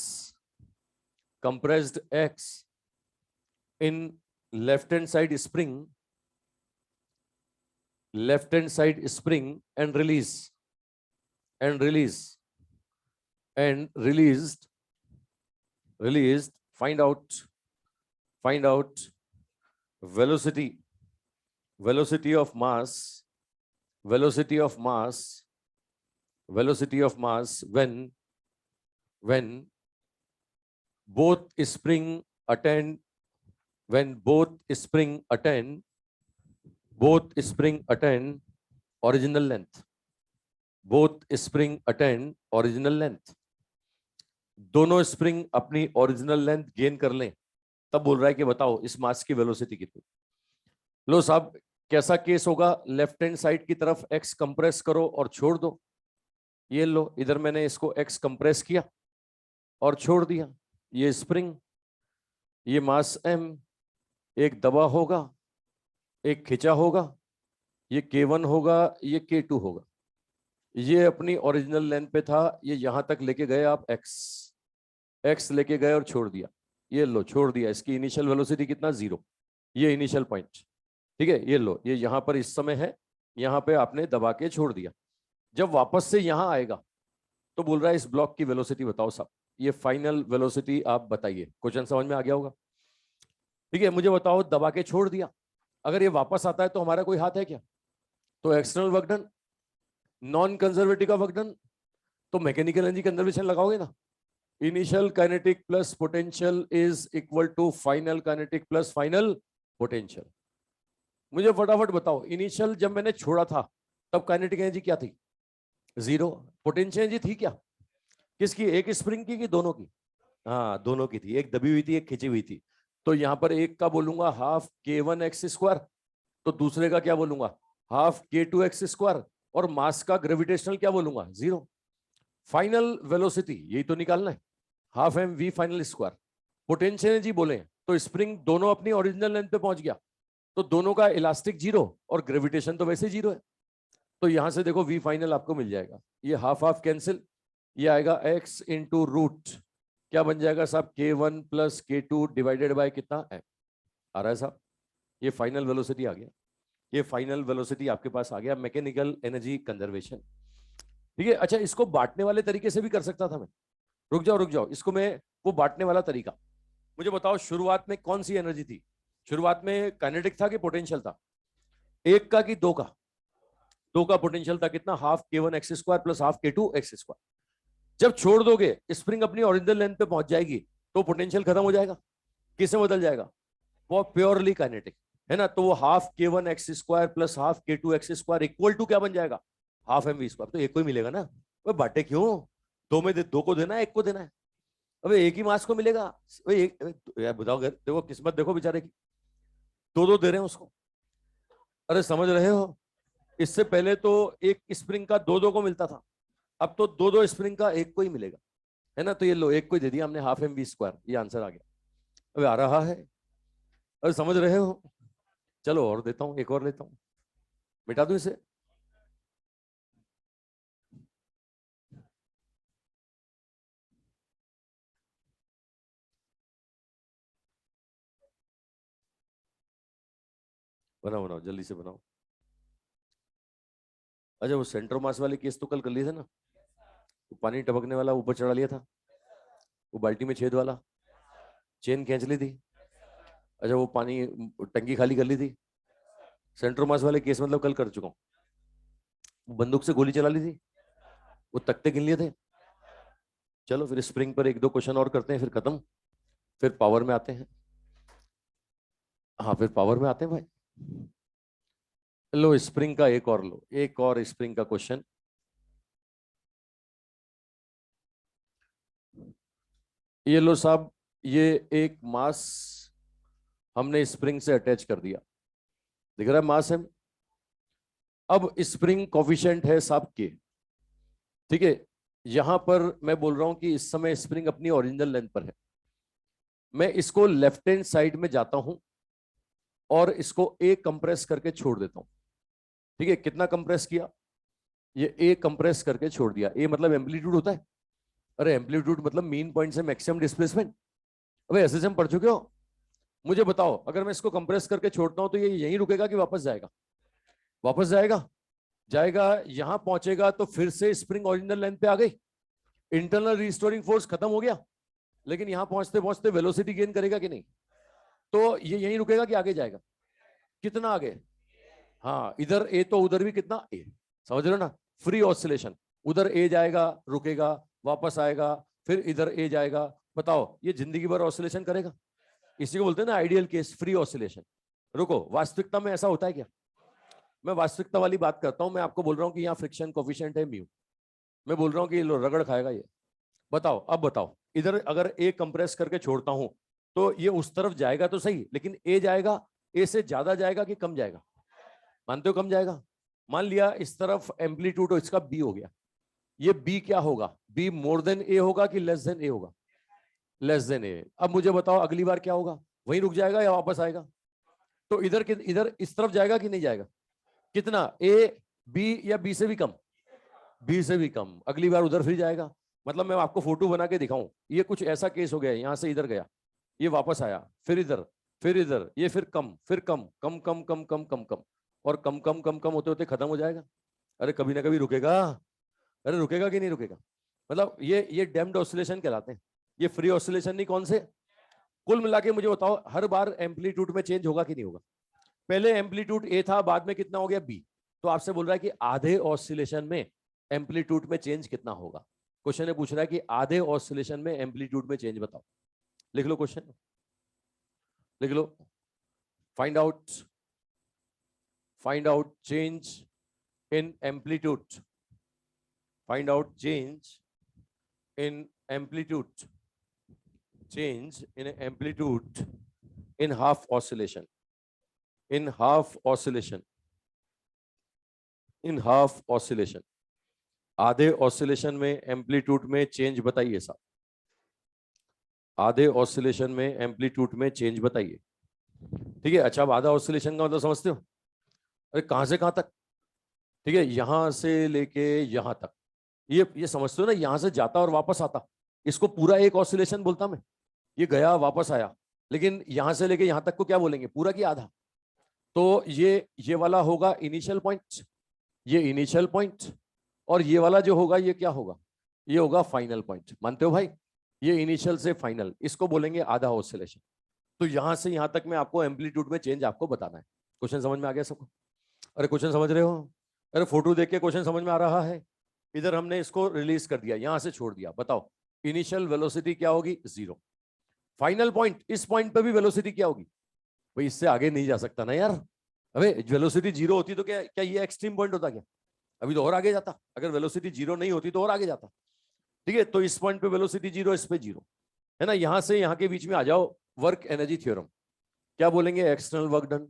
in left hand side spring and released, find out velocity of mass when both spring attend original length. दोनों स्प्रिंग अपनी ओरिजिनल लेंथ गेन कर लें, तब बोल रहा है कि बताओ इस मास की वेलोसिटी कितनी। लो साहब, कैसा केस होगा? लेफ्ट हैंड साइड की तरफ x कंप्रेस करो और छोड़ दो। ये लो, इधर मैंने इसको x कंप्रेस किया और छोड़ दिया। ये स्प्रिंग, ये मास m, एक दबा होगा एक खिंचा होगा, ये K1 होगा ये K2 होगा। ये अपनी ओरिजिनल लेंथ पे था, ये यहां तक लेके गए आप x लेके गए और छोड़ दिया। ये लो, छोड़ दिया। इसकी इनिशियल वेलोसिटी कितना? 0। ये इनिशियल पॉइंट, ठीक है। ये लो, ये यहां पर इस समय है, यहां पे आपने दबा के छोड़ दिया। जब वापस से यहां आएगा तो बोल रहा है इस ब्लॉक की वेलोसिटी बताओ साहब। ये फाइनल वेलोसिटी आप बताइए। क्वेश्चन समझ में आ गया होगा? ठीक है, मुझे बताओ, दबा के छोड़ दिया, अगर ये वापस आता है तो हमारा कोई हाथ है क्या? तो external work done, non conservative का वर्क डन, तो मैकेनिकल एनर्जी कंजर्वेशन लगाओगे ना। Initial kinetic plus potential is equal to final kinetic plus final potential. मुझे फटाफट बताओ, इनिशियल जब मैंने छोड़ा था तब काइनेटिक एनर्जी क्या थी? 0। पोटेंशियल एनर्जी थी क्या? किसकी? एक स्प्रिंग की कि दोनों की? हाँ, दोनों की थी। एक दबी हुई थी एक खिंची हुई थी। तो यहां पर एक का बोलूंगा हाफ K1x², तो दूसरे का क्या बोलूंगा? हाफ K2x², और मास का ग्रेविटेशनल क्या बोलूंगा? 0। फाइनल वेलोसिटी यही तो निकालना है, half mv final square. Potential energy बोले तो स्प्रिंग दोनों अपनी ओरिजिनल लेंथ पे पहुंच गया, तो दोनों का इलास्टिक 0 और ग्रेविटेशन तो वैसे 0 है। तो यहां से देखो v फाइनल आपको मिल जाएगा। ये हाफ हाफ कैंसिल, ये आएगा x इंटू रूट, क्या बन जाएगा साहब? K1 plus K2 divided by कितना m आ रहा है साहब। ये फाइनल वेलोसिटी आ गया, ये फाइनल वेलोसिटी आपके पास आ गया, मैकेनिकल एनर्जी कंजर्वेशन। ठीक है। अच्छा, इसको बांटने वाले तरीके से भी कर सकता था मैं। रुक जाओ, इसको मैं वो बांटने वाला तरीका मुझे बताओ। शुरुआत में कौन सी एनर्जी थी? शुरुआत में काइनेटिक था कि पोटेंशियल था? एक का कि दो का? दो का पोटेंशियल था। कितना? Half K1x² plus half K2x²। जब छोड़ दोगे स्प्रिंग अपनी ओरिजिनल लेंथ पे पहुंच जाएगी तो पोटेंशियल खत्म हो जाएगा। किससे बदल जाएगा? वो प्योरली काइनेटिक, है ना। तो वो half K1x² plus half K2x² equal to क्या बन जाएगा? Half mv²। तो एक को ही मिलेगा ना, वो बांटे क्यों? दो में दो को देना है, एक को देना है। अबे एक ही मास को मिलेगा। अबे यार बताओ, देखो किस्मत देखो बेचारे की, दो दो दे रहे हैं उसको। अरे समझ रहे हो, इससे पहले तो एक स्प्रिंग का दो दो को मिलता था, अब तो दो दो स्प्रिंग का एक को ही मिलेगा, है ना। तो ये लो, एक को ही दे दिया हमने, हाफ एम वी स्क्वायर, ये आंसर आ गया। अबे आ रहा है, अरे समझ रहे हो। चलो और देता हूं, एक और लेता हूं, मिटा दूं इसे। बनाओ बनाओ, जल्दी से बनाओ। अच्छा वो सेंट्रोमास वाले केस तो कल कर लिए थे ना, वो पानी टपकने वाला ऊपर चढ़ा लिया था, वो बाल्टी में छेद वाला, चेन खींच ली थी। अच्छा वो पानी, टंकी खाली कर ली थी। सेंट्रोमास वाले केस मतलब कल कर चुका हूँ। बंदूक से गोली चला ली थी, वो तख्ते गिन लिए थे। चलो फिर स्प्रिंग पर एक दो क्वेश्चन और करते हैं, फिर खत्म, फिर पावर में आते हैं। हाँ फिर पावर में आते हैं भाई। लो स्प्रिंग का एक और लो, एक और स्प्रिंग का क्वेश्चन। ये लो साहब, ये एक मास हमने स्प्रिंग से अटैच कर दिया, दिख रहा है मास है। अब स्प्रिंग कोफिशिएंट है साहब के, ठीक है। यहां पर मैं बोल रहा हूं कि इस समय स्प्रिंग अपनी ओरिजिनल लेंथ पर है। मैं इसको लेफ्ट हैंड साइड में जाता हूं और इसको ए कंप्रेस करके छोड़ देता हूं, ठीक है। कितना कंप्रेस किया, ये ए कंप्रेस करके छोड़ दिया। ए मतलब एम्पलीट्यूड होता है। अरे एम्पलीट्यूड मतलब मीन पॉइंट से मैक्सिमम डिस्प्लेसमेंट। अबे एसएसएम पढ़ चुके हो। मुझे बताओ, अगर मैं इसको कंप्रेस करके छोड़ता हूं तो ये यहीं रुकेगा कि वापस जाएगा? वापस जाएगा, जाएगा, यहां पहुंचेगा तो फिर से स्प्रिंग ओरिजिनल लेंथ पे आ गई, इंटरनल रिस्टोरिंग फोर्स खत्म हो गया। लेकिन यहां पहुंचते पहुंचते वेलोसिटी गेन करेगा कि नहीं? तो ये यहीं रुकेगा कि आगे जाएगा? कितना आगे? हाँ इधर ए तो उधर भी कितना ए, समझ रहे हो ना। फ्री ऑसिलेशन, उधर ए जाएगा रुकेगा, वापस आएगा, फिर इधर ए जाएगा। बताओ ये जिंदगी भर ऑसिलेशन करेगा? इसी को बोलते हैं ना आइडियल केस, फ्री ऑसिलेशन। रुको, वास्तविकता में ऐसा होता है क्या? मैं वास्तविकता वाली बात करता हूं। मैं आपको बोल रहा हूं कि यहाँ फ्रिक्शन कोफिशिएंट है म्यू, मैं बोल रहा हूँ कि ये लो रगड़ खाएगा ये। बताओ अब बताओ, इधर अगर ए कंप्रेस करके छोड़ता हूं तो ये उस तरफ जाएगा तो सही, लेकिन ए जाएगा, ए से ज्यादा जाएगा कि कम जाएगा? मानते हो कम जाएगा। मान लिया इस तरफ एम्पलीट्यूड इसका बी हो गया, ये बी क्या होगा? बी मोर देन ए होगा कि लेस देन ए होगा? लेस देन ए। अब मुझे बताओ अगली बार क्या होगा, वहीं रुक जाएगा या वापस आएगा? तो इधर इधर इस तरफ जाएगा कि नहीं जाएगा? कितना, ए बी या बी से भी कम? बी से भी कम। अगली बार उधर फिर जाएगा। मतलब मैं आपको फोटो बना के दिखाऊं, ये कुछ ऐसा केस हो गया, यहां से इधर गया, ये वापस आया, फिर इधर, फिर इधर, ये फिर कम, फिर कम, कम कम कम कम कम कम, और कम कम कम कम होते होते खत्म हो जाएगा। अरे कभी ना कभी रुकेगा। अरे रुकेगा कि नहीं रुकेगा? मतलब ये डैम्ड ऑसिलेशन कहलाते हैं, ये फ्री ऑसिलेशन नहीं। कौन से? कुल मिला के मुझे बताओ, हर बार एम्पलीट्यूड में चेंज होगा कि नहीं होगा? पहले एम्पलीट्यूड ए था, बाद में कितना हो गया बी। तो आपसे बोल रहा है कि आधे ऑसिलेशन में एम्पलीट्यूड में चेंज कितना होगा? क्वेश्चन ने पूछ रहा है कि आधे ऑसिलेशन में एम्पलीट्यूड में चेंज बताओ। लिख लो क्वेश्चन, लिख लो। Find out change in amplitude, find out change in amplitude, change in amplitude in half oscillation, in half oscillation, in half oscillation। आधे ऑसिलेशन में एम्पलीट्यूड में चेंज बताइए साहब, आधे ऑसिलेशन में एम्पलीट्यूड में चेंज बताइए, ठीक है। अच्छा अब आधा ऑसिलेशन का मतलब समझते हो? अरे कहां से कहां तक, ठीक है, यहां से लेके यहां तक, ये समझते हो ना, यहां से जाता और वापस आता, इसको पूरा एक ऑसिलेशन बोलता मैं। ये गया वापस आया, लेकिन यहां से लेके यहां तक को क्या बोलेंगे, पूरा की आधा? तो ये वाला होगा इनिशियल पॉइंट, ये इनिशियल पॉइंट, और ये वाला जो होगा ये क्या होगा, ये होगा फाइनल पॉइंट। मानते हो भाई? ये इनिशियल से फाइनल, इसको बोलेंगे आधा ऑसिलेशन। तो यहां से यहां तक में आपको एम्पलीट्यूड में चेंज आपको बताना है। क्वेश्चन समझ में आ गया सबको? अरे क्वेश्चन समझ रहे हो? अरे फोटो देख के क्वेश्चन समझ में आ रहा है? इधर हमने इसको रिलीज कर दिया, यहां से छोड़ दिया। बताओ इनिशियल वेलोसिटी क्या होगी? 0। फाइनल पॉइंट, इस पॉइंट पे भी वेलोसिटी क्या होगी? भाई इससे आगे नहीं जा सकता ना यार। अबे वेलोसिटी 0 होती तो क्या क्या ये एक्सट्रीम पॉइंट होता क्या? अभी तो और आगे जाता। अगर वेलोसिटी 0 नहीं होती तो और आगे जाता, ठीक है। तो इस पॉइंट पे वेलोसिटी 0, इस पे 0। है ना, यहां से यहां के बीच में आ जाओ, वर्क एनर्जी थ्योरम। क्या बोलेंगे? External work done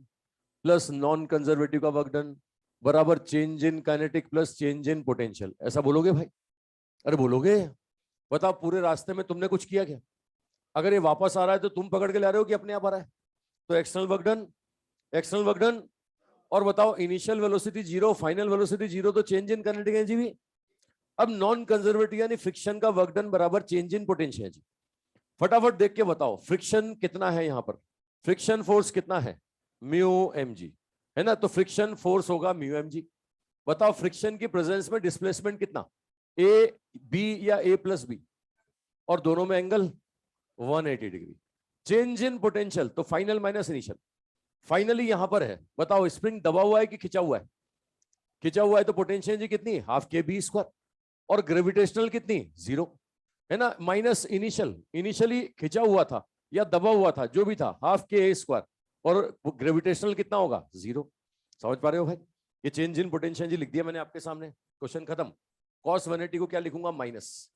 plus non conservative का वर्क डन बराबर change in kinetic plus change in potential. ऐसा बोलोगे भाई? अरे बोलोगे? बताओ, पूरे रास्ते में तुमने कुछ किया क्या? अगर ये वापस आ रहा है तो तुम पकड़ के ला रहे हो कि अपने आप आ रहा है? तो external work done, external work done. और बताओ, initial velocity zero, final velocity zero, तो चेंज इन काइनेटिक एनर्जी भी। अब नॉन कंजर्वेटिव यानी फ्रिक्शन का वर्क डन बराबर चेंज इन पोटेंशियल एनर्जी। फटाफट देख के बताओ, फ्रिक्शन कितना है यहां पर? फ्रिक्शन फोर्स कितना है? म्यू एम जी, है ना? तो फ्रिक्शन फोर्स होगा म्यू एम जी। बताओ, फ्रिक्शन की प्रेजेंस में डिस्प्लेसमेंट कितना? ए बी या ए प्लस बी? और दोनों में angle 180 degree. Change in potential तो फाइनल माइनस इनिशियल। फाइनली यहां पर है, बताओ स्प्रिंग दबा हुआ है कि खिंचा हुआ है? खिंचा हुआ है तो पोटेंशियल एनर्जी कितनी? Half K B square. और ग्रेविटेशनल कितनी? जीरो, है ना? माइनस इनिशियल, इनिशियली खिंचा हुआ था या दबा हुआ था, जो भी था, हाफ के ए स्क्वायर। और ग्रेविटेशनल कितना होगा? जीरो। समझ पा रहे हो भाई? ये चेंज इन पोटेंशियल एनर्जी लिख दिया मैंने आपके सामने, क्वेश्चन खत्म। कॉस 180 को क्या लिखूंगा? माइनस,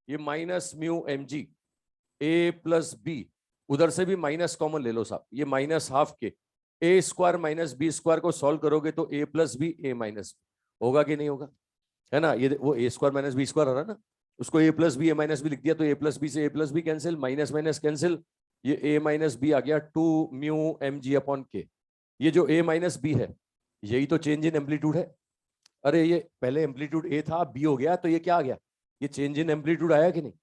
ये माइनस म्यू एम जी ए प्लस बी। उधर से भी माइनस कॉमन ले लो साहब, ये माइनस हाफ के A square minus B square को सॉल्व करोगे तो A plus B A minus होगा कि नहीं होगा? है ना? ये वो A square minus B square आ रहा है ना, उसको A plus B A minus B लिख दिया, तो ए प्लस बी से A plus B cancel, minus minus cancel, ये ए माइनस बी आ गया 2 म्यू एम जी अपॉन के। ये जो ए माइनस बी है, यही तो चेंज इन एम्पलीट्यूड है। अरे ये पहले एम्पलीट्यूड ए था, बी हो गया, तो ये क्या आ गया? ये चेंज इन एम्पलीट्यूड आया कि नहीं?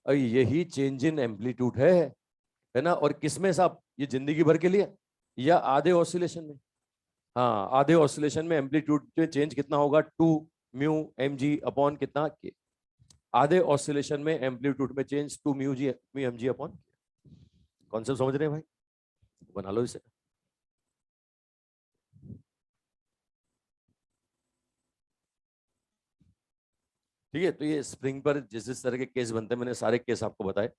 अरे यही चेंज इन एम्पलीट्यूड है ना? और किसमें साहब? ये जिंदगी भर के लिए या आधे ऑसिलेशन में? हाँ, आधे ऑसिलेशन में एम्पलीट्यूड में चेंज कितना होगा? 2 म्यू एम जी अपॉन कितना के। आधे ऑसिलेशन में एम्पलीट्यूड में change 2 mu M G upon. Concept समझ रहे हैं भाई? बना लो इसे। ठीक है, तो ये स्प्रिंग पर जिस जिस तरह के केस बनते हैं, मैंने सारे केस आपको बताए।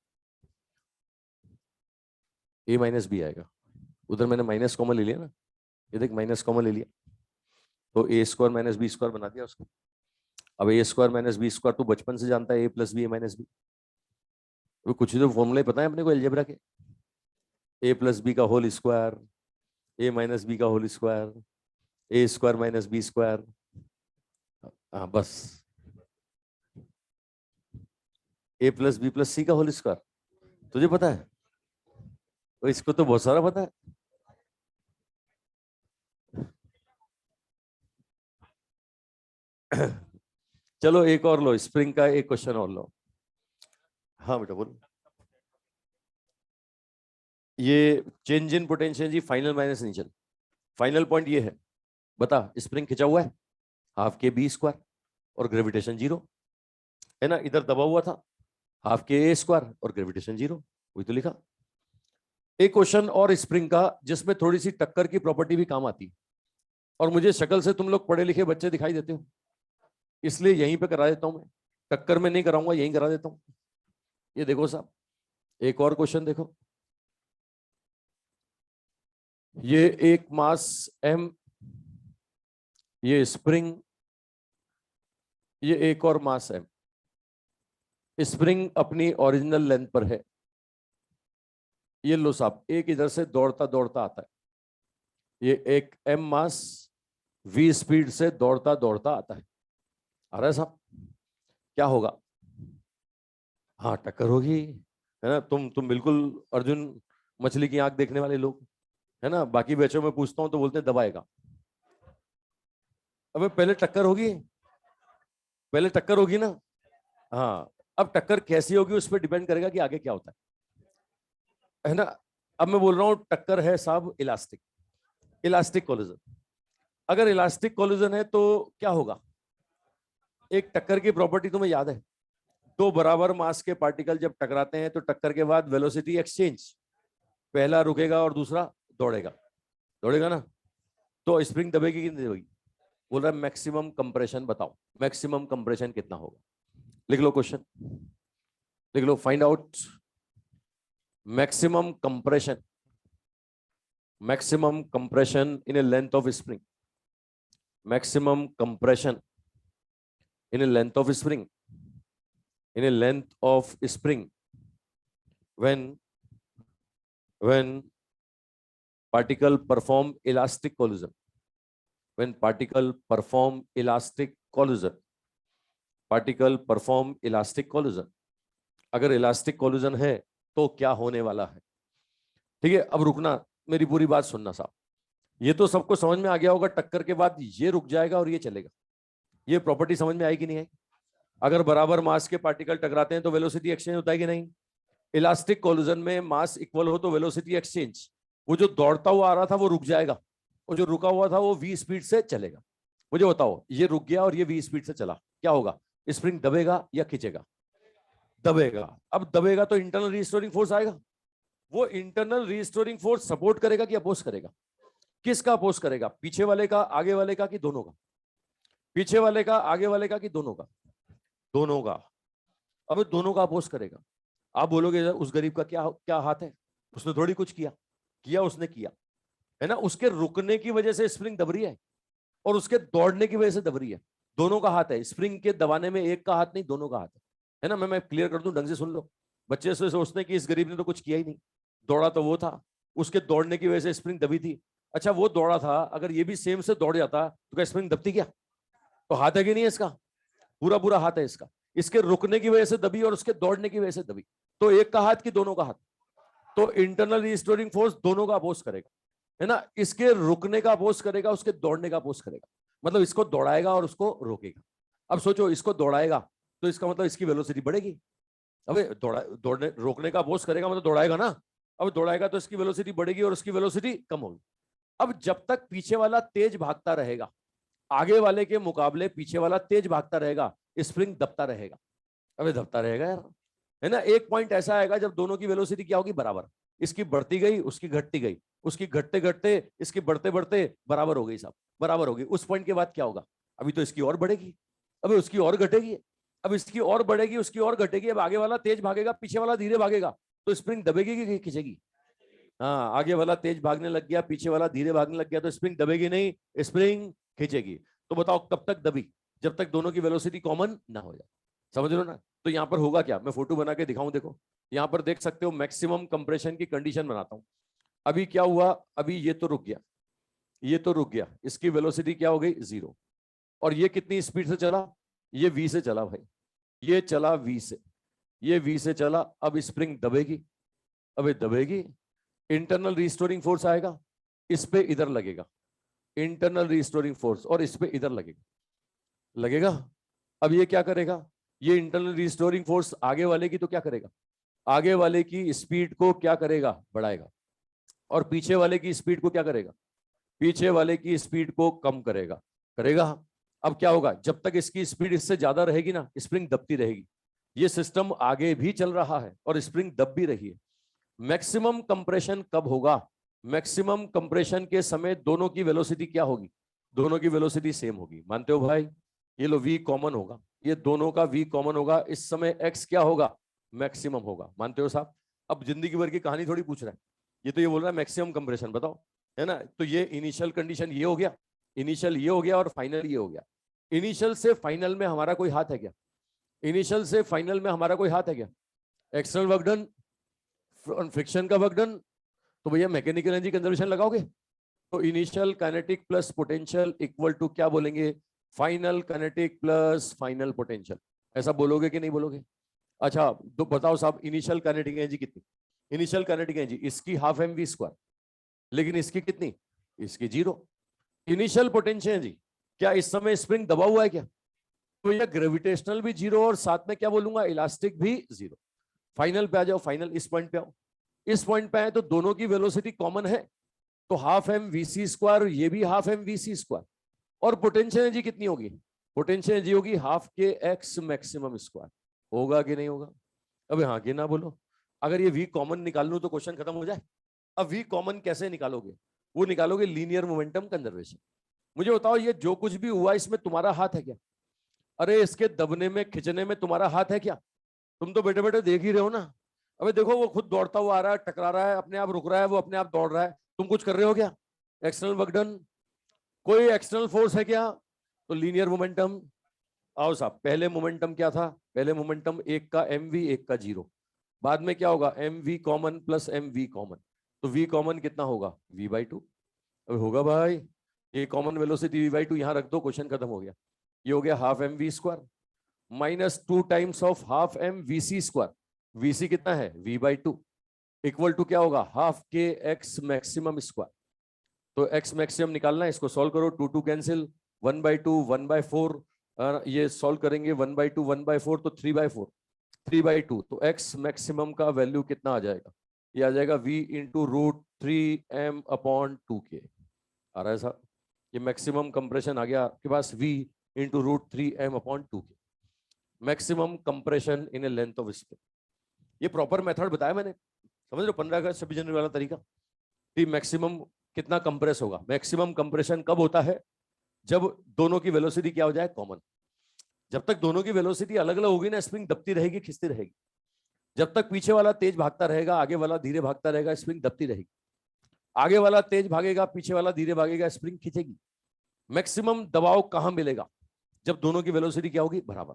ए माइनस बी आएगा, उधर मैंने माइनस कॉमन ले लिया ना, ये देख माइनस कॉमन ले लिया, तो ए स्क्वायर माइनस बी स्क्वायर बना दिया उसको। अब ए स्क्वायर माइनस बी स्क्वायर तो बचपन से जानता है, ए plus B A minus B. तो कुछ ही तो फॉर्मूले पता है अपने को अलजेब्रा के, ए प्लस बी का होल स्क्वायर, ए माइनस बी का होल स्क्वायर, ए स्क्वायर माइनस बी स्क्वायर। हाँ बस, ए प्लस बी प्लस सी का होल स्क्वायर तुझे पता है? तो इसको तो बहुत सारा पता है। चलो एक और लो, स्प्रिंग का एक क्वेश्चन और लो। हाँ बेटा बोलो। ये चेंज इन पोटेंशियल जी, final minus initial. Final point ये है, बता, स्प्रिंग खिंचा हुआ है, हाफ के बी स्क्वायर, और ग्रेविटेशन जीरो, है ना? इधर दबा हुआ था, हाफ के ए स्क्वायर और ग्रेविटेशन जीरो, वही तो लिखा। एक क्वेश्चन और स्प्रिंग का जिसमें थोड़ी सी टक्कर की प्रॉपर्टी भी काम आती है, और मुझे शक्ल से तुम लोग पढ़े लिखे बच्चे दिखाई देते हो, इसलिए यहीं पे करा देता हूं मैं, टक्कर में नहीं कराऊंगा, यहीं करा देता हूं। ये देखो साहब, एक और क्वेश्चन देखो। ये एक मास एम, ये स्प्रिंग, ये एक और मास एम। स्प्रिंग अपनी ओरिजिनल लेंथ पर है। ये लो साहब, एक इधर से दौड़ता दौड़ता आता है, ये एक एम मास वी स्पीड से दौड़ता दौड़ता आता है। आ रहा है साहब? क्या होगा? हाँ टक्कर होगी, है ना? तुम बिल्कुल अर्जुन मछली की आंख देखने वाले लोग, है ना? बाकी बैचों में पूछता हूं तो बोलते हैं दबाएगा। अबे पहले टक्कर होगी, पहले टक्कर होगी ना। हाँ, अब टक्कर कैसी होगी उस पर डिपेंड करेगा कि आगे क्या होता है ना? अब मैं बोल रहा हूं टक्कर है साहब इलास्टिक, इलास्टिक कोलिजन। अगर इलास्टिक कोलिजन है तो क्या होगा? एक टक्कर की प्रॉपर्टी तुम्हें याद है, दो बराबर मास के पार्टिकल जब टकराते हैं तो टक्कर के बाद वेलोसिटी एक्सचेंज, पहला रुकेगा और दूसरा दौड़ेगा, दौड़ेगा ना? तो स्प्रिंग दबेगी कि नहीं दबेगी? बोल रहा है मैक्सिमम कंप्रेशन बताओ, मैक्सिमम कंप्रेशन कितना होगा? लिख लो क्वेश्चन, लिख लो, find out maximum compression, maximum compression in a length of spring, maximum compression in a length of spring, in a length of spring when particle perform elastic collision, when particle perform elastic collision, particle perform elastic collision, अगर elastic collision है तो क्या होने वाला है? ठीक है, अब रुकना, मेरी पूरी बात सुनना साहब। ये तो सबको समझ में आ गया होगा, टक्कर के बाद ये रुक जाएगा और ये चलेगा। ये प्रॉपर्टी समझ में आई कि नहीं आई? अगर बराबर मास के पार्टिकल टकराते हैं तो वेलोसिटी एक्सचेंज होता है कि नहीं? इलास्टिक कोलिजन में मास इक्वल हो तो वेलोसिटी एक्सचेंज, वो जो दौड़ता हुआ आ रहा था वो रुक जाएगा, और जो रुका हुआ था वो v स्पीड से चलेगा। मुझे बताओ, ये रुक गया और ये v स्पीड से चला, क्या होगा? स्प्रिंग दबेगा या खींचेगा? दबेगा। अब दबेगा तो इंटरनल रिस्टोरिंग फोर्स आएगा। वो इंटरनल रिस्टोरिंग फोर्स सपोर्ट करेगा कि अपोज करेगा? किसका अपोज करेगा? पीछे वाले का, आगे वाले का, कि दोनों का? पीछे वाले का, आगे वाले का, कि दोनों का? दोनों का। अब दोनों का अपोज करेगा। आप बोलोगे उस गरीब का क्या क्या हाथ है, उसने थोड़ी कुछ किया उसने किया है ना, उसके रुकने की वजह से स्प्रिंग दब रही है और उसके दौड़ने की वजह से दब रही है। दोनों का हाथ है, स्प्रिंग के दबाने में एक का हाथ नहीं, दोनों का हाथ है ना। मैं क्लियर कर दूं, ढंग से सुन लो। बच्चे से सोचते हैं कि इस गरीब ने तो कुछ किया ही नहीं, दौड़ा तो वो था, उसके दौड़ने की वजह से स्प्रिंग दबी थी। अच्छा, वो दौड़ा था, अगर ये भी सेम से दौड़ जाता तो क्या स्प्रिंग दबती? क्या तो हाथ है कि नहीं है इसका? पूरा पूरा हाथ है इसका। इसके रुकने की वजह से दबी और उसके दौड़ने की वजह से दबी। तो एक का हाथ कि दोनों का हाथ? तो इंटरनल रिस्टोरिंग फोर्स दोनों का अपोज करेगा, है ना। इसके रुकने का अपोज करेगा, उसके दौड़ने का अपोज करेगा। मतलब इसको दौड़ाएगा और उसको रोकेगा। अब सोचो, इसको दौड़ाएगा तो इसका मतलब इसकी वेलोसिटी बढ़ेगी। अबे दौड़ने रोकने का अपोज करेगा मतलब दौड़ाएगा ना। अब दौड़ाएगा तो इसकी वेलोसिटी बढ़ेगी और उसकी वेलोसिटी कम होगी। अब जब तक पीछे वाला तेज भागता रहेगा, आगे वाले के मुकाबले पीछे वाला तेज भागता रहेगा, स्प्रिंग दबता रहेगा। अबे दबता रहेगा यार, है ना। एक पॉइंट ऐसा आएगा जब दोनों की वेलोसिटी क्या होगी? बराबर। इसकी बढ़ती गई, उसकी घटती गई, उसकी घटते घटते इसकी बढ़ते बढ़ते बराबर हो गई, सब बराबर होगी। उस पॉइंट के बाद क्या होगा? अभी तो इसकी और बढ़ेगी, अभी उसकी और घटेगी, अब इसकी और बढ़ेगी, उसकी और घटेगी। अब आगे वाला तेज भागेगा, पीछे वाला धीरे भागेगा, तो स्प्रिंग दबेगी कि खींचेगी? हाँ, आगे वाला तेज भागने लग गया, पीछे वाला धीरे भागने लग गया, तो स्प्रिंग दबेगी नहीं, स्प्रिंग खींचेगी। तो बताओ कब तक दबी? जब तक दोनों की वेलोसिटी कॉमन ना हो जाए। समझ लो ना। तो यहाँ पर होगा क्या, मैं फोटो बना के दिखाऊं, देखो यहाँ पर देख सकते हो, मैक्सिमम कंप्रेशन की कंडीशन बनाता हूं। अभी क्या हुआ? अभी ये तो रुक गया, ये तो रुक गया, इसकी वेलोसिटी क्या हो गई? 0। और ये कितनी स्पीड से चला? ये v से चला भाई, ये चला v से, ये v से चला। अब स्प्रिंग दबेगी, अब दबेगी, इंटरनल रिस्टोरिंग फोर्स आएगा, इस पे इधर लगेगा, इंटरनल रिस्टोरिंग फोर्स, और इस पे इधर लगेगा। अब ये क्या करेगा? ये इंटरनल रिस्टोरिंग फोर्स आगे वाले की तो क्या करेगा? आगे वाले की स्पीड को क्या करेगा? बढ़ाएगा। और पीछे वाले की स्पीड को क्या करेगा? पीछे वाले की स्पीड को कम करेगा। अब क्या होगा? जब तक इसकी स्पीड इससे ज्यादा रहेगी ना, स्प्रिंग दबती रहेगी। ये सिस्टम आगे भी चल रहा है और स्प्रिंग दब भी रही है। मैक्सिमम कंप्रेशन कब होगा? मैक्सिमम कंप्रेशन के समय दोनों की वेलोसिटी क्या होगी? दोनों की वेलोसिटी सेम होगी। मानते हो भाई? ये लो, v कॉमन होगा, ये दोनों का v कॉमन होगा, इस समय x क्या होगा? मैक्सिमम होगा। मानते हो साहब? अब जिंदगी भर की कहानी थोड़ी पूछ रहा है, ये तो ये बोल रहा है मैक्सिमम कंप्रेशन बताओ, है ना। तो ये इनिशियल कंडीशन ये हो गया, इनिशियल ये हो गया और फाइनल ये हो गया। इनिशियल से फाइनल में हमारा कोई हाथ है क्या? इनिशियल से फाइनल में हमारा कोई हाथ है क्या? एक्सटर्नल वर्क डन, फ्रिक्शन का वर्क डन, तो भैया मैकेनिकल एनर्जी कंजर्वेशन लगाओगे। तो initial kinetic plus potential equal to क्या बोलेंगे? Final kinetic plus final potential. ऐसा बोलोगे कि नहीं बोलोगे? अच्छा तो बताओ साहब, इनिशियल काइनेटिक एनर्जी कितनी? इनिशियल काइनेटिक एनर्जी इसकी हाफ mv स्क्वायर, लेकिन इसकी कितनी? इसकी 0। इनिशियल पोटेंशियल एनर्जी, क्या इस समय स्प्रिंग दबा हुआ है क्या? तो यह ग्रेविटेशनल भी 0 और साथ में क्या बोलूंगा? इलास्टिक भी 0। फाइनल पे आ जाओ, फाइनल इस पॉइंट पे आओ। इस पॉइंट पे आए तो दोनों की वेलोसिटी कॉमन है, तो हाफ mvc स्क्वायर, ये भी हाफ mvc स्क्वायर। और पोटेंशियल एनर्जी कितनी होगी? पोटेंशियल एनर्जी होगी हाफ के x मैक्सिमम स्क्वायर। होगा कि नहीं होगा? अबे हाँ कि ना बोलो। अगर ये v कॉमन निकाल लूं तो क्वेश्चन खत्म हो जाए। अब v कॉमन कैसे निकालोगे? वो निकालोगे लीनियर मोमेंटम कंजर्वेशन। मुझे बताओ, ये जो कुछ भी हुआ इसमें तुम्हारा हाथ है क्या? अरे इसके दबने में खिंचने में तुम्हारा हाथ है क्या? तुम तो बैठे बैठे देख ही रहे हो ना। अबे देखो, वो खुद दौड़ता हुआ आ रहा है, टकरा रहा है, अपने आप रुक रहा है, वो अपने आप दौड़ रहा है, तुम कुछ कर रहे हो क्या? एक्सटर्नल वर्क डन, कोई एक्सटर्नल फोर्स है क्या? तो लीनियर मोमेंटम। आओ साहब, पहले मोमेंटम क्या था? पहले मोमेंटम एक का mv, एक का 0। बाद में क्या होगा, M V common plus M V common, तो वी कॉमन कितना होगा, वी बाई टू। अब होगा भाई, ये common velocity V by two यहाँ रख दो, क्वेश्चन खत्म हो गया। ये हो गया half M V square minus 2 times of half M V C square. V C कितना है, V by two, equal to क्या होगा, हाफ के एक्स मैक्सिमम स्क्वायर। तो एक्स मैक्सिमम निकालना है, इसको सॉल्व करो, 2 2 कैंसिल, 1/2 1/4, ये सॉल्व करेंगे 1/2 1/4 तो 3/4 3/2, तो एक्स मैक्सिमम का वैल्यू कितना आ जाएगा, ये आ जाएगा v इंटू रूट 3m/2k। आ रहा है साहब, ये मैक्सिमम कंप्रेशन आ गया आपके पास, v into root 3m/2k, maximum compression in a length of spring. ये प्रॉपर मेथड बताया मैंने, समझ रहे हो, 15 अगस्त 26 जनवरी वाला तरीका कि मैक्सिमम कितना कंप्रेस होगा। मैक्सिमम कंप्रेशन कब होता है, जब दोनों की वेलोसिटी क्या हो जाए, कॉमन। जब तक दोनों की वेलोसिटी अलग अलग होगी ना, स्प्रिंग दबती रहेगी, खिंचती रहेगी। जब तक पीछे वाला तेज भागता रहेगा, आगे वाला धीरे भागता रहेगा, स्प्रिंग दबती रहेगी। आगे वाला तेज भागेगा, पीछे वाला धीरे भागेगा, स्प्रिंग खींचेगी। मैक्सिमम दबाव कहां मिलेगा, जब दोनों की वेलोसिटी क्या होगी, बराबर।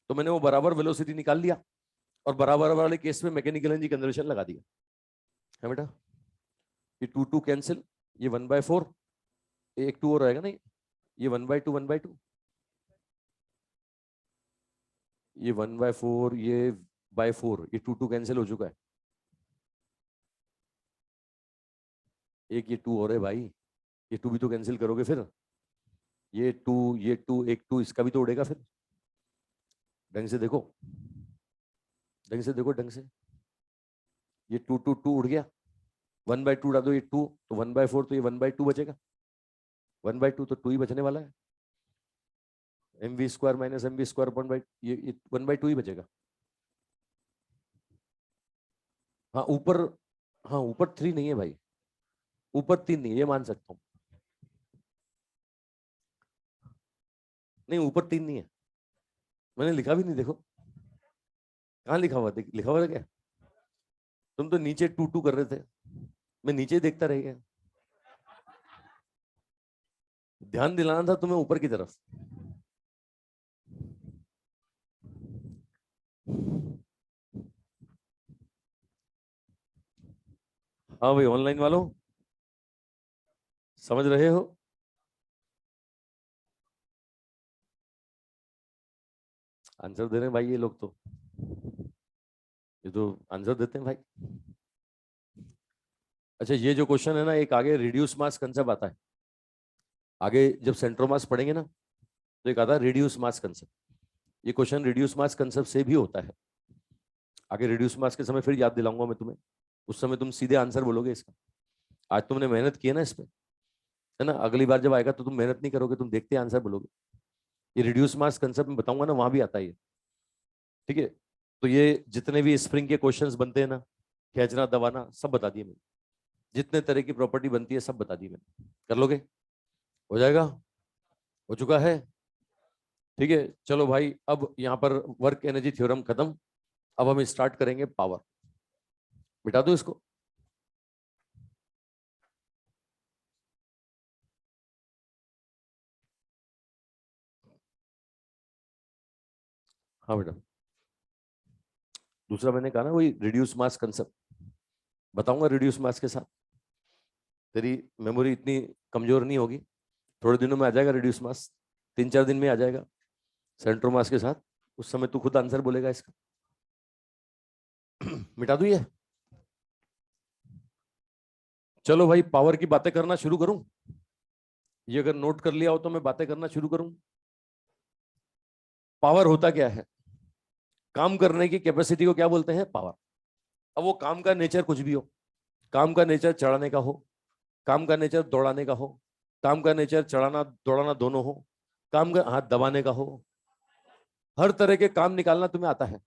तो मैंने वो बराबर वेलोसिटी निकाल लिया, और बराबर वाले केस में मैकेनिकल एनर्जी कंजर्वेशन लगा दिया है बेटा। ये 2 2 कैंसिल, ये 1/4, एक 2 और रहेगा ना, ये 1/2 1/2, ये 1/4, ये बाय 4, ये 2 2 कैंसिल हो चुका है। एक ये 2 और है भाई, ये 2 भी तो कैंसिल करोगे फिर, ये 2 ये 2, एक 2 इसका भी तो उड़ेगा फिर। ढंग से देखो, ढंग से देखो, ढंग से, ये 2 2 2 उड़ गया, 1/2 उड़ा दो, ये 2 तो 1/4, तो ये 1/2 बचेगा, 1/2 तो 2 ही बचने वाला है। M V square minus M V square upon by, ये 1/2 ही बचेगा। हाँ ऊपर, हाँ ऊपर 3 नहीं है भाई, ऊपर 3 नहीं है, ये मान सकता हूँ। नहीं ऊपर 3 नहीं है, मैंने लिखा भी नहीं, देखो कहाँ लिखा हुआ, लिखा हुआ था क्या, तुम तो नीचे 2 2 कर रहे थे, मैं नीचे ही देखता रह गया। ध्यान दिलाना था तुम्हें ऊपर की तरफ। हाँ भाई, ऑनलाइन वालों समझ रहे हो, आंसर दे रहे हैं भाई ये लोग तो, ये तो आंसर देते हैं भाई। अच्छा ये जो क्वेश्चन है ना, एक आगे रिड्यूस मास कंसेप्ट आता है, आगे जब सेंट्रोमास पढ़ेंगे ना, तो एक आता है रिड्यूस मास कंसेप्ट। ये क्वेश्चन रिड्यूस मास कंसेप्ट से भी होता है, आगे रिड्यूस मास के समय फिर याद दिलाऊंगा मैं तुम्हें, उस समय तुम सीधे आंसर बोलोगे इसका। आज तुमने मेहनत की है ना इस पे, है ना, अगली बार जब आएगा तो तुम मेहनत नहीं करोगे, तुम देखते आंसर बोलोगे। ये रिड्यूस मास कंसेप्ट में बताऊंगा ना, वहां भी आता है ये, ठीक है। तो ये जितने भी स्प्रिंग के क्वेश्चंस बनते हैं ना, खींचना दबाना सब बता दिए मैंने, जितने तरह की प्रॉपर्टी बनती है सब बता दी मैंने। कर लोगे, हो जाएगा, हो चुका है, ठीक है। चलो भाई, अब यहाँ पर वर्क एनर्जी थ्योरम खत्म, अब हम स्टार्ट करेंगे पावर। मिटा दो इसको, हाँ बेटा। दूसरा मैंने कहा ना, वही रिड्यूस मास कंसेप्ट बताऊंगा, रिड्यूस मास के साथ तेरी मेमोरी इतनी कमजोर नहीं होगी, थोड़े दिनों में आ जाएगा रिड्यूस मास, 3 4 दिन में आ जाएगा सेंट्रोमास के साथ, उस समय तू खुद आंसर बोलेगा इसका। मिटा दू ये, चलो भाई पावर की बातें करना शुरू करूं, ये अगर नोट कर लिया हो तो मैं बातें करना शुरू करूं। पावर होता क्या है, काम करने की कैपेसिटी को क्या बोलते हैं, पावर। अब वो काम का नेचर कुछ भी हो, काम का नेचर चढ़ाने का हो, काम का नेचर दौड़ाने का हो, काम का नेचर चढ़ाना दौड़ाना दोनों हो, काम का हाथ दबाने का हो, हर तरह के काम निकालना तुम्हें आता है।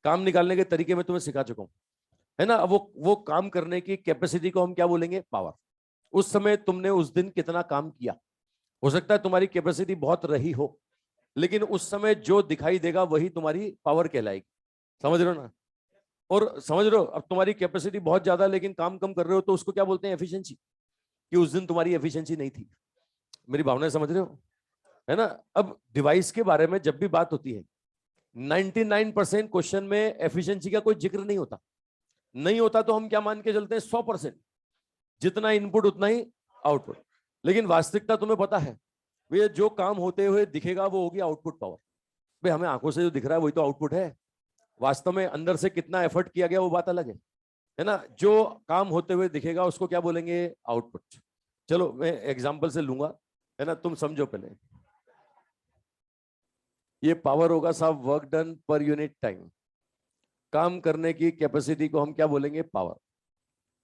काम निकालने के तरीके में तुम्हें सिखा चुका हूं, है ना। अब वो काम करने की कैपेसिटी को हम क्या बोलेंगे, पावर। उस समय तुमने उस दिन कितना काम किया, हो सकता है तुम्हारी कैपेसिटी बहुत रही हो, लेकिन उस समय जो दिखाई देगा वही तुम्हारी पावर कहलाएगी। समझ रहे हो ना, और समझ रहे हो, अब तुम्हारी कैपेसिटी बहुत ज्यादा लेकिन काम कम कर रहे हो, तो उसको क्या बोलते हैं, एफिशिएंसी, कि उस दिन तुम्हारी एफिशिएंसी नहीं थी। मेरी भावनाएं समझ रहे हो, है ना। अब डिवाइस के बारे में जब भी बात होती है, 99% क्वेश्चन में एफिशिएंसी का कोई जिक्र नहीं होता। नहीं होता तो हम क्या मान के चलते हैं, 100%, जितना इनपुट उतना ही आउटपुट। लेकिन वास्तविकता तुम्हें पता है, ये जो काम होते हुए दिखेगा वो होगी आउटपुट पावर। भाई हमें आंखों से जो दिख रहा है वही तो आउटपुट है। वास्तव में अंदर से कितना एफर्ट किया गया वो बात अलग है ना। जो काम होते हुए दिखेगा उसको क्या बोलेंगे, आउटपुट। चलो मैं एग्जांपल से लूंगा, है ना, तुम समझो पहले। ये पावर होगा साहब work done per unit time, काम करने की कैपेसिटी को हम क्या बोलेंगे, पावर।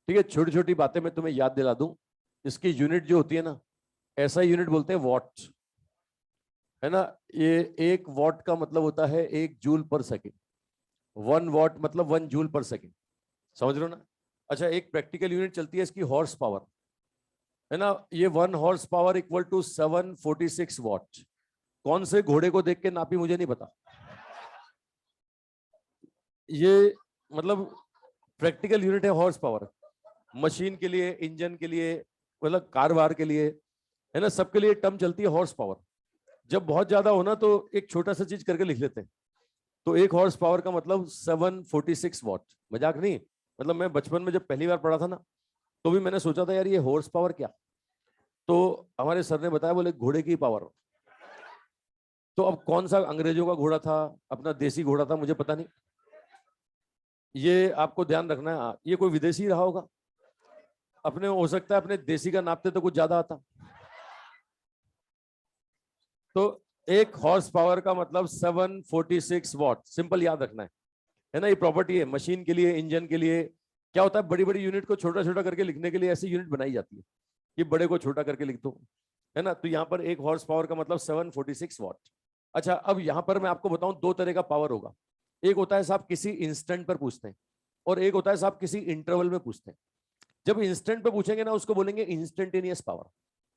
ठीक है, छोटी छोटी बातें मैं तुम्हें याद दिला दूं। इसकी यूनिट जो होती है ना, ऐसा यूनिट बोलते हैं वॉट, है ना। ये 1 वॉट का मतलब होता है 1 जूल पर सेकेंड। 1 वॉट मतलब 1 जूल पर सेकेंड, समझ रहे हो ना। अच्छा, एक प्रैक्टिकल यूनिट चलती है इसकी हॉर्स पावर, है ना। ये 1 horse power equal to 746 watt. कौन से घोड़े को देख के नापी मुझे नहीं पता, ये मतलब प्रैक्टिकल यूनिट है हॉर्स पावर। मशीन के लिए, इंजन के लिए, मतलब कार वार के लिए, है ना, सबके लिए टर्म चलती है हॉर्स पावर। जब बहुत ज्यादा हो ना तो एक छोटा सा चीज करके लिख लेते हैं। तो 1 हॉर्स पावर का मतलब 746 वॉट। मजाक नहीं, मतलब मैं बचपन में जब पहली बार पढ़ा था ना, तो भी मैंने सोचा था यार ये हॉर्स पावर क्या। तो हमारे सर ने बताया, बोले घोड़े की पावर। तो अब कौन सा अंग्रेजों का घोड़ा था, अपना देसी घोड़ा था, मुझे पता नहीं। ये आपको ध्यान रखना है, ये कोई विदेशी रहा होगा। अपने हो सकता है अपने देसी का नापते तो कुछ ज्यादा आता। तो 1 हॉर्स पावर का मतलब 746 वॉट, सिंपल याद रखना है ना। ये प्रॉपर्टी है मशीन के लिए, इंजन के लिए। क्या होता है, बड़ी बड़ी यूनिट को छोटा छोटा करके लिखने के लिए ऐसी यूनिट बनाई जाती है, ये बड़े को छोटा करके लिख दो, है ना। तो यहाँ पर 1 हॉर्स पावर का मतलब 746 वॉट। अच्छा, अब यहाँ पर मैं आपको बताऊं, 2 तरह का पावर होगा। एक होता है साहब किसी इंस्टेंट पर पूछते हैं, और एक होता है साहब किसी इंटरवल में पूछते हैं। जब इंस्टेंट पे पूछेंगे ना उसको बोलेंगे इंस्टेंटेनियस पावर,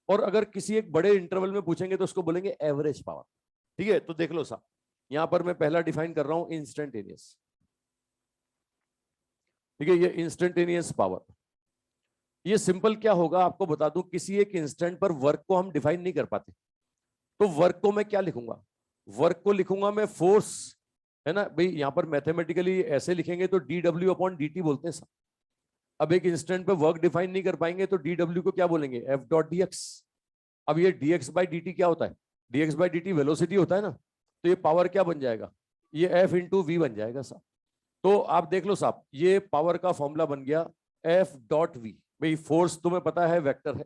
और अगर किसी एक बड़े इंटरवल में पूछेंगे तो उसको बोलेंगे एवरेज पावर। ठीक है, तो देख लो साहब, यहां पर मैं पहला डिफाइन कर रहा हूं इंस्टेंटेनियस। ठीक है, ये इंस्टेंटेनियस पावर, ये सिंपल क्या होगा आपको बता दूं। किसी एक इंस्टेंट पर वर्क को हम डिफाइन नहीं कर पाते, तो वर्क को मैं क्या लिखूंगा, वर्क को लिखूंगा मैं फोर्स, है ना। भाई यहां पर मैथमेटिकली ऐसे लिखेंगे तो dw/dt बोलते हैं साहब। अब एक इंस्टेंट पे वर्क डिफाइन नहीं कर पाएंगे तो dw को क्या बोलेंगे, F.dx। अब ये dx/dt क्या होता है, dx/dt वेलोसिटी होता है ना। तो ये पावर क्या बन जाएगा, ये F/v बन जाएगा साहब। तो आप देख लो साहब, ये पावर का फॉर्मूला बन गया F.v। भाई फोर्स तुम्हें पता है वेक्टर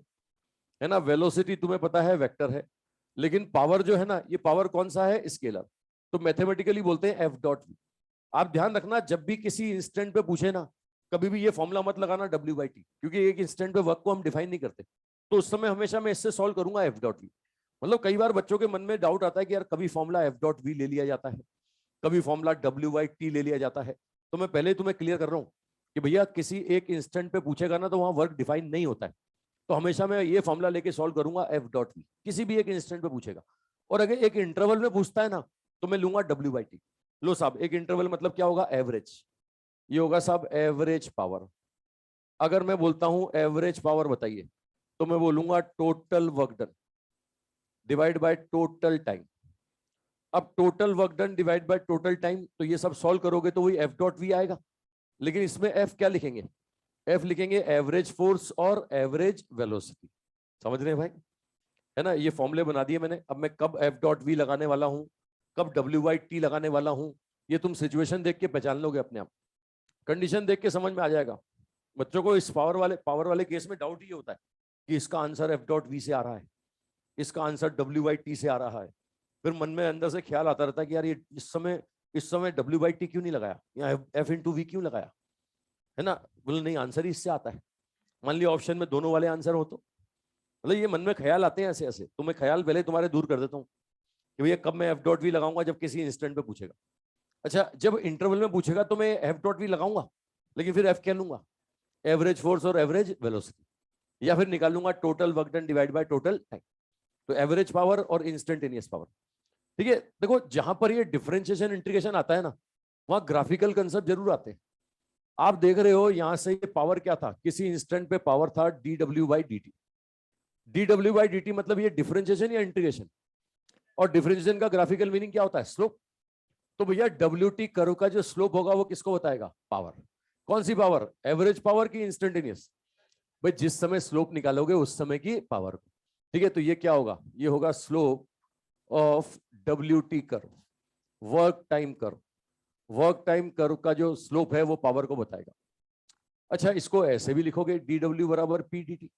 है ना, वेलोसिटी तुम्हें पता है वेक्टर है, लेकिन पावर जो है ना, ये पावर कौन सा है, स्केलर। तो मैथमेटिकली बोलते हैं F.v। आप ध्यान रखना, जब भी किसी इंस्टेंट पे पूछे ना, कभी भी ये फॉर्मूला मत लगाना W/T, क्योंकि एक इंस्टेंट पे वर्क को हम डिफाइन नहीं करते। तो उस समय हमेशा मैं इससे सॉल्व करूंगा F.v। मतलब कई बार बच्चों के मन में डाउट आता है कि यार कभी फॉर्मूला F.v ले लिया जाता है, कभी फॉर्मूला W/T ले लिया जाता है। तो मैं पहले तुम्हें क्लियर कर रहा हूँ कि भैया किसी एक इंस्टेंट पे पूछेगा ना तो वहां वर्क डिफाइन नहीं होता है। तो हमेशा मैं ये फॉर्मूला लेके सॉल्व करूंगा F.v, किसी भी एक इंस्टेंट पे पूछेगा। और अगर एक इंटरवल में पूछता है ना तो मैं लूंगा W/T। लो साहब, एक इंटरवल मतलब क्या होगा, एवरेज। ये होगा साहब एवरेज पावर। अगर मैं बोलता हूं एवरेज पावर बताइए, तो मैं बोलूंगा total work done divide by total time. अब total work done divide by total time, तो ये सब सॉल्व करोगे तो वही F.v आएगा। लेकिन इसमें F क्या लिखेंगे, F लिखेंगे एवरेज फोर्स और एवरेज वेलोसिटी। समझ रहे हैं भाई, है ना। ये फॉर्मूले बना दिए मैंने। अब मैं कब F.v लगाने वाला हूं, कब W/T लगाने वाला हूं, ये तुम सिचुएशन देख के पहचान लोगे अपने आप, कंडीशन देख के समझ में आ जाएगा। बच्चों को इस पावर वाले केस में डाउट ही होता है कि इसका आंसर F.v से आ रहा है, इसका आंसर W/T से आ रहा है। फिर मन में अंदर से ख्याल आता रहता है कि यार ये इस समय W/T क्यों नहीं लगाया, या F/v क्यों लगाया, है ना। बोले नहीं, आंसर ही इससे आता है। मान लिया ऑप्शन में दोनों वाले आंसर हो तो, मतलब ये मन में ख्याल आते हैं ऐसे ऐसे। तो मैं ख्याल पहले तुम्हारे दूर कर देता हूँ कि भैया कब मैं F.v लगाऊंगा, जब किसी इंस्टेंट पे पूछेगा। अच्छा, जब इंटरवल में पूछेगा तो मैं F.v लगाऊंगा, लेकिन फिर F क्या लूंगा, एवरेज फोर्स और एवरेज वेलोसिटी, या फिर निकालूंगा total work done divide by total time. तो एवरेज पावर और इंस्टेंटेनियस पावर। ठीक है, देखो जहां पर ये डिफरेंशिएशन इंटीग्रेशन आता है ना, वहां ग्राफिकल कंसेप्ट जरूर आते हैं। आप देख रहे हो यहां से ये पावर क्या था, किसी इंस्टेंट पे पावर था dw/dt। dw/dt मतलब ये डिफरेंशिएशन या इंटीग्रेशन, और डिफरेंशिएशन का ग्राफिकल मीनिंग क्या होता है, स्लोप। तो भैया WT कर्व का जो स्लोप होगा वो किसको बताएगा? पावर। कौन सी पावर? एवरेज पावर की इंस्टेंटेनियस? भाई जिस समय स्लोप निकालोगे उस समय की पावर को। ठीक है, तो ये क्या होगा? ये होगा slope of WT curve, work time curve. Work time curve का जो स्लोप है वो पावर को बताएगा। अच्छा, इसको ऐसे भी लिखोगे, DW बराबर PDT।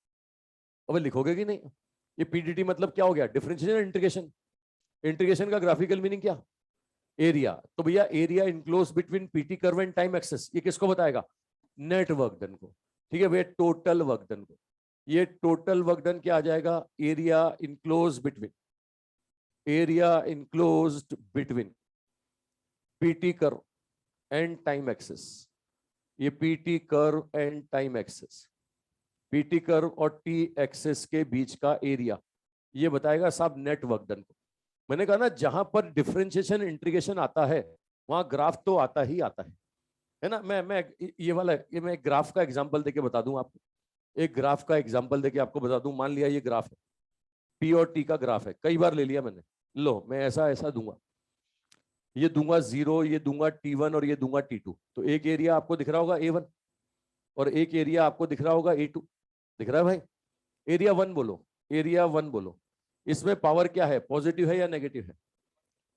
अब लिखोगे कि नहीं? ये PDT मतलब क्या हो गया? Differential integration. इंटीग्रेशन का ग्राफिकल मीनिंग क्या? एरिया। तो भैया area enclose between PT curve and time axes, ये किसको बताएगा? नेट वर्क डन को। ठीक है भैया, टोटल वर्क डन को। ये टोटल वर्क डन क्या आ जाएगा? Area enclose between, area enclosed between PT curve and time axes. ये PT curve and time axes, PT curve और T एक्सेस के बीच का एरिया, ये बताएगा साहब नेट वर्क डन को। मैंने कहा ना, जहां पर डिफरेंशिएशन इंटीग्रेशन आता है वहां ग्राफ तो आता ही आता है ना। मैं ये वाला, ये मैं एक ग्राफ का एग्जांपल देके बता दूं आपको। एक ग्राफ का एग्जांपल देके आपको बता दूं। मान लिया ये ग्राफ है, P और T का ग्राफ है, कई बार ले लिया मैंने। लो मैं ऐसा ऐसा दूंगा, ये दूंगा 0, ये दूंगा T1 और ये दूंगा T2। तो एक एरिया आपको दिख रहा होगा A1 और एक एरिया आपको दिख रहा होगा A2। दिख रहा है भाई? एरिया 1 बोलो, एरिया 1 बोलो। इसमें पावर क्या है? पॉजिटिव है या नेगेटिव है?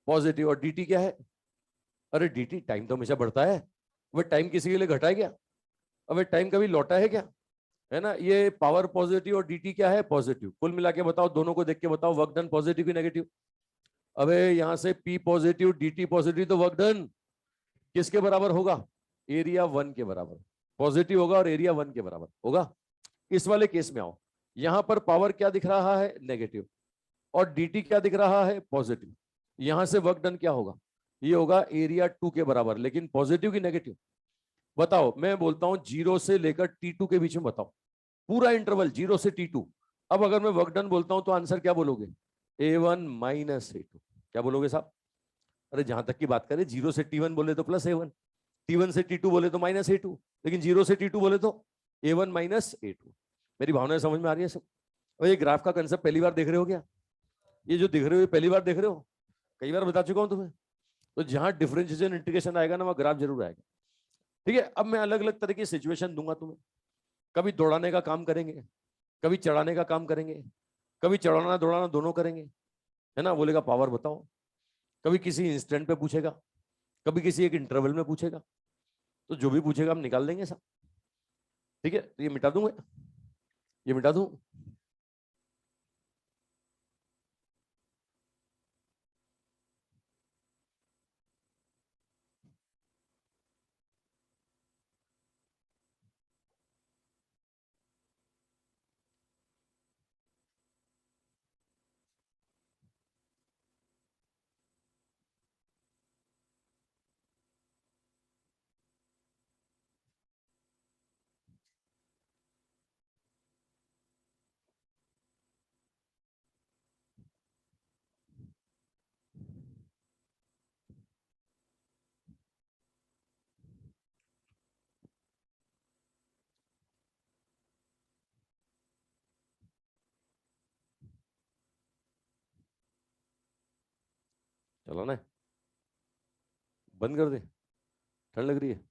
पॉजिटिव। और DT क्या है? अरे DT टाइम तो हमेशा बढ़ता है। वह टाइम किसी के लिए घटा है क्या? अबे टाइम कभी लौटा है क्या? है ना। ये पावर पॉजिटिव और DT क्या है? पॉजिटिव। कुल मिला के बताओ, दोनों को देख के बताओ, वर्क डन पॉजिटिव की नेगेटिव? अबे यहां से P पॉजिटिव DT पॉजिटिव, तो वर्क डन किसके बराबर होगा? एरिया 1 के बराबर। पॉजिटिव होगा और एरिया 1 के बराबर होगा। इस वाले केस में आओ, यहां पर पावर क्या दिख रहा है? नेगेटिव। और DT क्या दिख रहा है? पॉजिटिव। यहां से वर्क डन क्या होगा? ये होगा एरिया 2 के बराबर, लेकिन पॉजिटिव की नेगेटिव? बताओ, मैं बोलता हूं 0 से लेकर T2 के बीच में बताओ, पूरा इंटरवल 0 से T2। अब अगर मैं वर्क डन बोलता हूं तो आंसर क्या बोलोगे? A1 minus A2। क्या बोलोगे साहब? अरे जहां तक की बात करें, 0 से T1 बोले तो प्लस A1, T1 से T2 बोले तो माइनस A2, लेकिन 0 से T2 बोले तो A1 माइनस A2। मेरी भावनाएं समझ में आ रही है सब? और ये ग्राफ का कंसेप्ट पहली बार देख रहे हो क्या? ये जो दिख रहे हो ये पहली बार देख रहे हो? कई बार बता चुका हूं तुम्हें। तो जहां डिफरेंशिएशन इंटीग्रेशन आएगा ना, वहां ग्राफ जरूर आएगा। ठीक है, अब मैं अलग अलग तरह की सिचुएशन दूंगा तुम्हें। कभी दौड़ाने का काम करेंगे, कभी चढ़ाने का काम करेंगे, कभी चढ़ाना दौड़ाना दोनों करेंगे। है ना। बोलेगा पावर बताओ, कभी किसी इंस्टेंट पे पूछेगा, कभी किसी एक इंटरवल में पूछेगा। तो जो भी पूछेगा हम निकाल देंगे सब। ठीक है, तो ये मिटा दूंगा, ये मिटा दूं। चलो ना, बंद कर दे, ठंड लग रही है।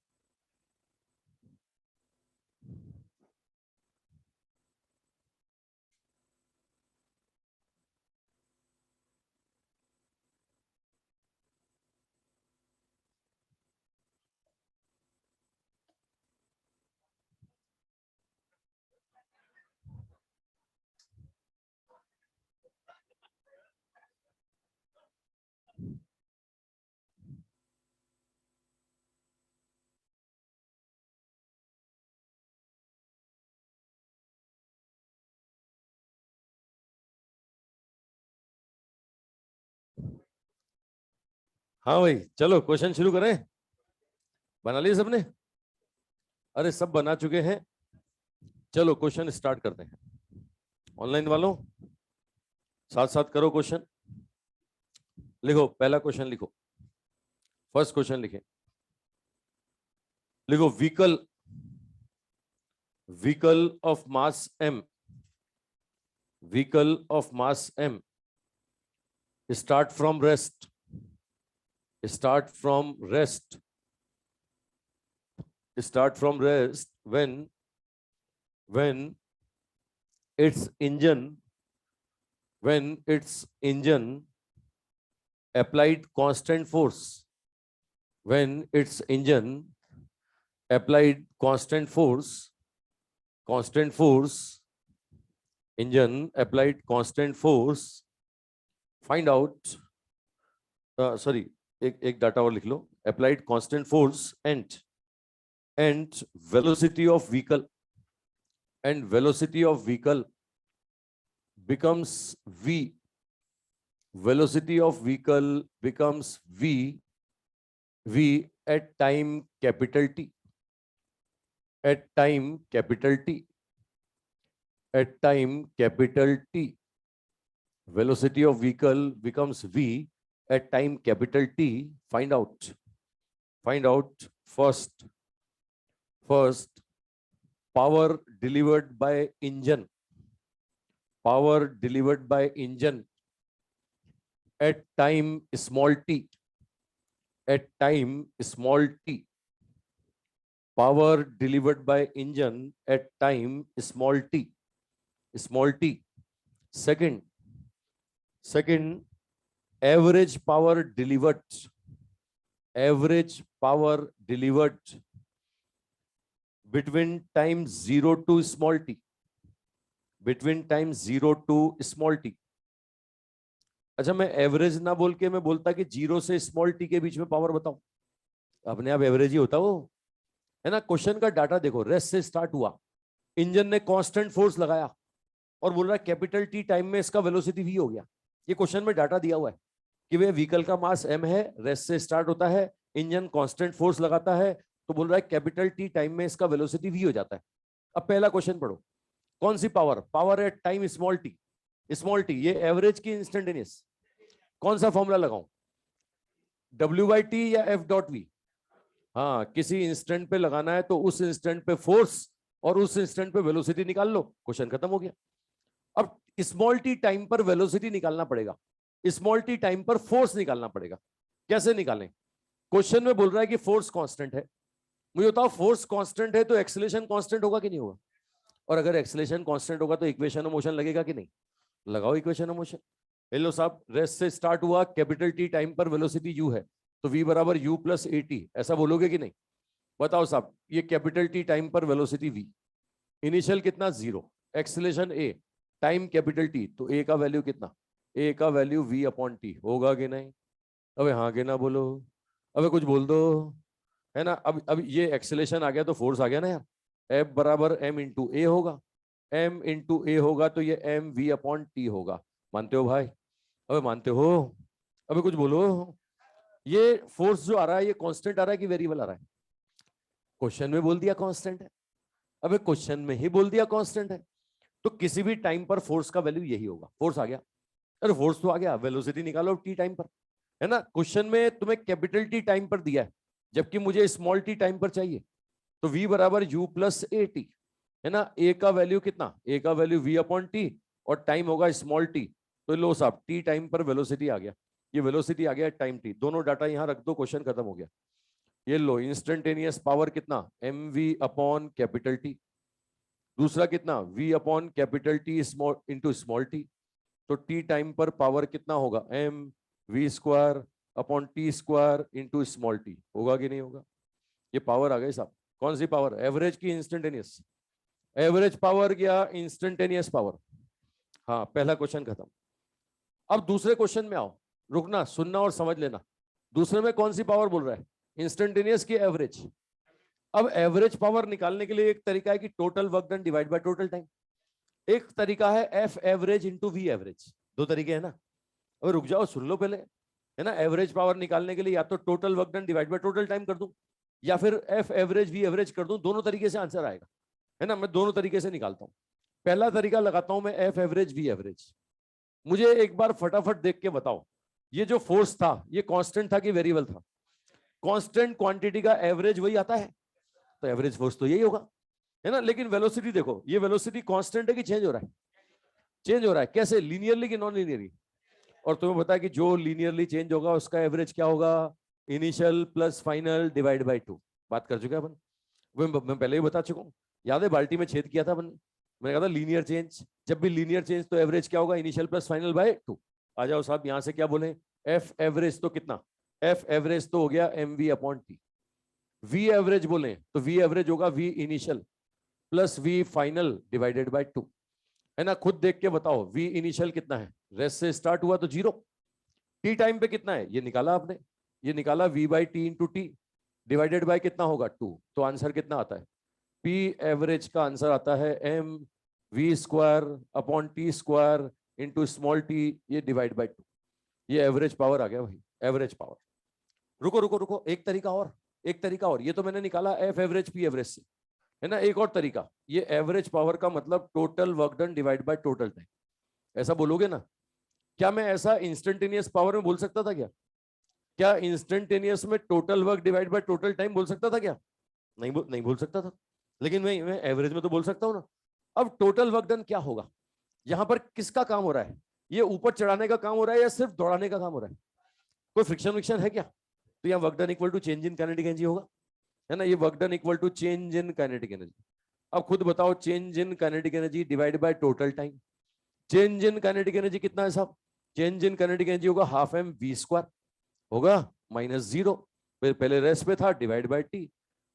हाँ भाई, चलो क्वेश्चन शुरू करें। बना लिए सबने? अरे सब बना चुके हैं। चलो क्वेश्चन स्टार्ट करते हैं। ऑनलाइन वालों साथ साथ करो क्वेश्चन। लिखो, पहला क्वेश्चन लिखो, फर्स्ट क्वेश्चन लिखे। लिखो, vehicle, vehicle of mass m, vehicle of mass m start from rest start from rest when its engine applied constant force when its engine applied constant force engine applied constant force find out sorry एक data और लिख लो applied constant force and velocity of vehicle becomes v velocity of vehicle becomes v at time capital T at time capital T velocity of vehicle becomes v at time capital T. Find out first power delivered by engine at time small t power delivered by engine at time small t second average power delivered between time 0 to small t अच्छा मैं average ना बोल के मैं बोलता कि 0 से small T के बीच में पावर बताओ अपने आप एवरेज ही होता वो है ना क्वेश्चन का डाटा देखो रेस्ट से स्टार्ट हुआ इंजन ने कांस्टेंट फोर्स लगाया और बोल रहा है कैपिटल टी टाइम में इसका वेलोसिटी v हो गया ये क्वेश्चन में डाटा दिया हुआ है कि वे व्हीकल का मास m है रेस्ट से स्टार्ट होता है इंजन कांस्टेंट फोर्स लगाता है तो बोल रहा है कैपिटल टी टाइम में इसका वेलोसिटी v हो जाता है अब पहला क्वेश्चन पढ़ो कौन सी power at time small T ये एवरेज की इंस्टेंटेनियस कौन सा फॉर्मूला लगाऊं W/T या F.V हाँ किसी इंस्टेंट पे लगाना है तो उस इंस्टेंट पे फोर्स और उस इंस्टेंट पे वेलोसिटी निकाल लो क्वेश्चन खत्म हो गया अब स्मॉल टी टाइम पर वेलोसिटी निकालना पड़ेगा स्मॉल टी टाइम पर फोर्स निकालना पड़ेगा कैसे निकालें क्वेश्चन में बोल रहा है कि फोर्स कांस्टेंट है मुझे बताओ फोर्स कांस्टेंट है तो एक्सेलरेशन कांस्टेंट होगा कि नहीं होगा और अगर एक्सेलरेशन कांस्टेंट होगा तो इक्वेशन ऑफ मोशन लगेगा कि नहीं लगाओ इक्वेशन ऑफ मोशन हेलो साहब रेस्ट से स्टार्ट हुआ कैपिटल टी टाइम पर वेलोसिटी u है तो v बराबर u प्लस at ऐसा बोलोगे कि नहीं बताओ साहब ये कैपिटल टी टाइम पर वेलोसिटी v इनिशियल कितना 0 acceleration a time capital T तो a का वैल्यू कितना a का वैल्यू v अपॉन टी होगा कि नहीं अबे हाँ कि ना बोलो अबे कुछ बोल दो है ना अब ये एक्सेलरेशन आ गया तो फोर्स आ गया ना यार F बराबर m इंटू ए होगा m इंटू ए होगा तो ये m v अपॉन टी होगा मानते हो भाई अबे मानते हो अबे कुछ बोलो ये फोर्स जो आ रहा है ये कांस्टेंट आ रहा है कि वेरिएबल आ रहा है क्वेश्चन में बोल दिया कांस्टेंट है अबे क्वेश्चन में ही बोल दिया कांस्टेंट है तो किसी भी टाइम पर फोर्स का वैल्यू यही होगा फोर्स आ गया अरे फोर्स तो आ गया वेलोसिटी निकालो टी टाइम पर है ना क्वेश्चन में तुम्हें कैपिटल टी टाइम पर दिया है जबकि मुझे स्मॉल टी टाइम पर चाहिए तो v बराबर u प्लस ए टी है ना a का वैल्यू कितना a का वैल्यू v अपॉन टी और टाइम होगा स्मॉल टी तो लो साहब टी टाइम पर वेलोसिटी आ गया ये वेलोसिटी आ गया टाइम टी दोनों डाटा यहां रख दो क्वेश्चन खत्म हो गया ये लो इंस्टेंटेनियस पावर कितना mv अपॉन कैपिटल टी दूसरा कितना v upon capital T small into small T तो टी टाइम पर पावर कितना होगा m v square upon T square into small T होगा कि नहीं होगा ये पावर आ गई साहब कौन सी पावर एवरेज की इंस्टेंटेनियस एवरेज पावर या इंस्टेंटेनियस पावर हाँ पहला क्वेश्चन खत्म अब दूसरे क्वेश्चन में आओ रुकना सुनना और समझ लेना दूसरे में कौन सी पावर बोल रहा है इंस्टेंटेनियस की एवरेज अब एवरेज पावर निकालने के लिए एक तरीका है कि total work done divide by total time एक तरीका है F average into V average दो तरीके है ना अब रुक जाओ सुन लो पहले है ना एवरेज पावर निकालने के लिए या तो total work done divide by total time कर दूं या फिर एफ एवरेज वी एवरेज कर दूं दोनों तरीके से आंसर आएगा है ना मैं दोनों तरीके से निकालता हूं पहला तरीका लगाता हूं मैं एफ एवरेज वी एवरेज मुझे एक बार फटाफट देख के बताओ ये जो फोर्स था ये कांस्टेंट था कि वेरिएबल था कांस्टेंट क्वांटिटी का एवरेज वही आता है तो एवरेज फोर्स तो यही होगा है ना लेकिन वेलोसिटी देखो ये वेलोसिटी कांस्टेंट है कि चेंज हो रहा है चेंज हो रहा है कैसे लीनियरली कि नॉन लीनियरली और तुम्हें पता है कि जो लीनियरली चेंज होगा उसका एवरेज क्या होगा initial plus final divide by 2। बात कर चुके हैं अपन, वो मैं पहले ही बता चुका हूँ। याद है बाल्टी में छेद किया था अपन, मैंने कहा था लीनियर चेंज, जब भी लीनियर चेंज तो एवरेज क्या होगा, इनिशियल प्लस फाइनल बाय 2। आ जाओ साहब, यहां से क्या बोले, एफ एवरेज तो कितना, एफ एवरेज तो हो गया M V upon T. V average बोले तो वी एवरेज होगा V initial plus V final divided by 2, है ना। खुद देख के बताओ वी इनिशियल कितना है, रेस्ट से स्टार्ट हुआ तो 0, टी टाइम पे कितना है ये निकाला आपने, ये निकाला V by T into T divided by कितना होगा 2, तो आंसर कितना आता है, पी एवरेज का आंसर आता है M V square upon T square into small T, ये डिवाइड बाय 2, ये एवरेज पावर आ गया भाई, एवरेज पावर। रुको रुको रुको, एक तरीका और, एक तरीका और, ये तो मैंने निकाला एफ एवरेज पी एवरेज से, है ना। एक और तरीका, ये एवरेज पावर का मतलब total work done divide by total time, ऐसा बोलोगे ना। क्या मैं ऐसा इंस्टेंटेनियस पावर में बोल सकता था क्या, क्या इंस्टेंटेनियस में total work divide by total time बोल सकता था क्या, नहीं बोल सकता था, लेकिन मैं एवरेज में तो बोल सकता हूं ना। अब टोटल वर्क डन क्या होगा, यहां पर किसका काम हो रहा है, ये ऊपर चढ़ाने का काम हो रहा है या सिर्फ दौड़ाने का काम हो रहा है, कोई फ्रिक्शन विक्शन है क्या, तो यहाँ work done equal to change in kinetic energy होगा, है ना। ये work done equal to change in kinetic energy. अब खुद बताओ change in kinetic energy divide by total time, change in kinetic energy कितना है साहब, चेंज इन काइनेटिक एनर्जी होगा हाफ एम वी स्क्वायर होगा माइनस 0, फिर पहले रेस्ट पे था डिवाइड बाय टी,